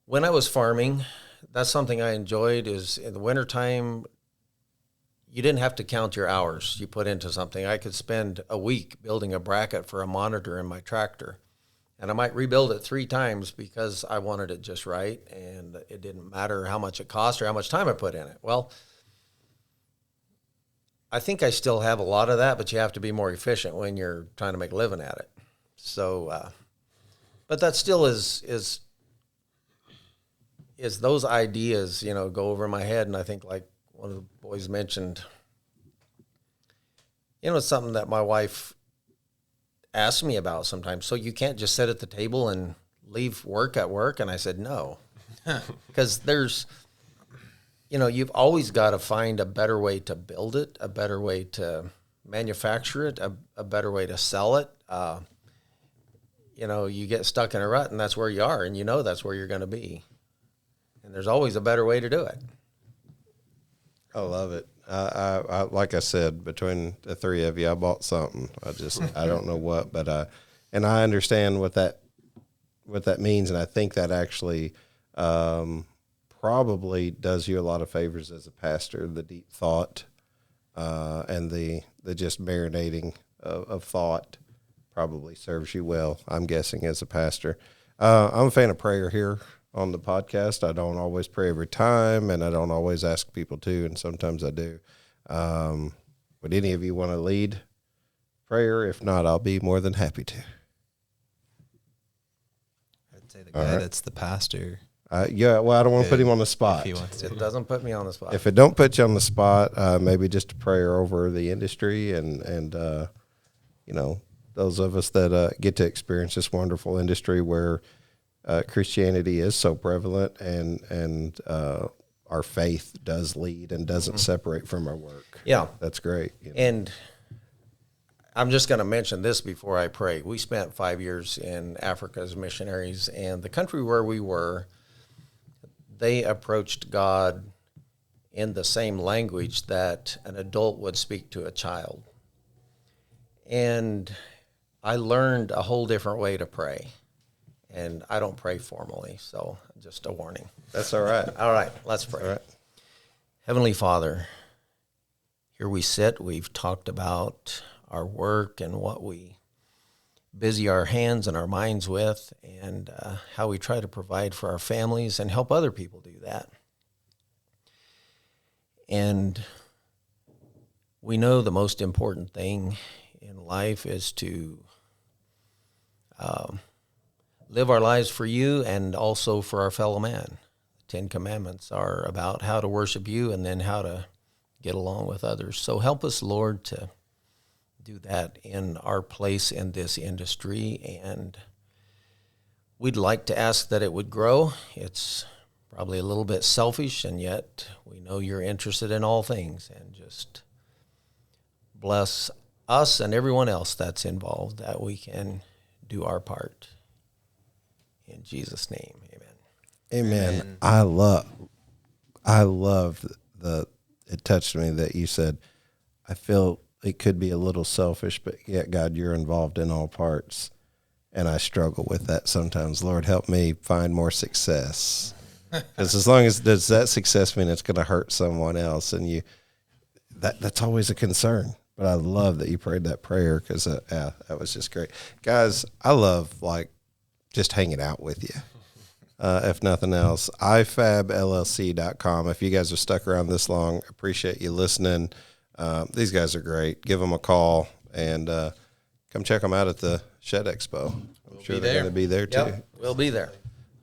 when I was farming, that's something I enjoyed. Is in the wintertime, you didn't have to count your hours you put into something. I could spend a week building a bracket for a monitor in my tractor, and I might rebuild it 3 times because I wanted it just right, and it didn't matter how much it cost or how much time I put in it. Well, I think I still have a lot of that, but you have to be more efficient when you're trying to make a living at it. So, but that still is those ideas, go over my head, and I think, like one of the boys mentioned, it's something that my wife asks me about sometimes. So you can't just sit at the table and leave work at work? And I said, no, because there's, you've always got to find a better way to build it, a better way to manufacture it, a better way to sell it. You get stuck in a rut, and that's where you are, and that's where you're going to be. And there's always a better way to do it. I love it. I like I said, between the 3 of you, I bought something. I don't know what, but and I understand what that means, and I think that actually probably does you a lot of favors as a pastor. The deep thought and the just marinating of thought probably serves you well, I'm guessing, as a pastor. I'm a fan of prayer here on the podcast. I don't always pray every time, and I don't always ask people to, and sometimes I do. Would any of you want to lead prayer? If not, I'll be more than happy to. I'd say the guy that's the pastor. Yeah, well, I don't want to put him on the spot. If he wants to. It doesn't put me on the spot. If it don't put you on the spot, maybe just a prayer over the industry and those of us that get to experience this wonderful industry where Christianity is so prevalent and our faith does lead and doesn't separate from our work. Yeah. That's great. And I'm just going to mention this before I pray. We spent 5 years in Africa as missionaries, and the country where we were, they approached God in the same language that an adult would speak to a child. And I learned a whole different way to pray. And I don't pray formally, so just a warning. That's all right. All right, let's pray. All right. Heavenly Father, here we sit. We've talked about our work and what we busy our hands and our minds with, and how we try to provide for our families and help other people do that. And we know the most important thing in life is to live our lives for you and also for our fellow man. The 10 Commandments are about how to worship you and then how to get along with others. So help us, Lord, to do that in our place in this industry. And we'd like to ask that it would grow. It's probably a little bit selfish, and yet we know you're interested in all things. And just bless us and everyone else that's involved, that we can do our part. In Jesus' name, amen. Amen. I love it touched me that you said, I feel it could be a little selfish, but yet, God, you're involved in all parts. And I struggle with that sometimes. Lord, help me find more success. Because as long as does that success mean it's going to hurt someone else, and that's always a concern. But I love that you prayed that prayer, because that was just great. Guys, I love just hanging out with you. If nothing else, iFABLLC.com. If you guys are stuck around this long, appreciate you listening. These guys are great. Give them a call and come check them out at the Shed Expo. I'm sure they're going to be there too. Yep, we'll be there.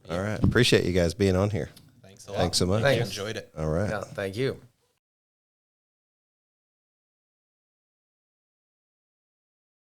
All right. Appreciate you guys being on here. Thanks a lot. Thanks so much. Thanks. Enjoyed it. All right. Yeah, thank you.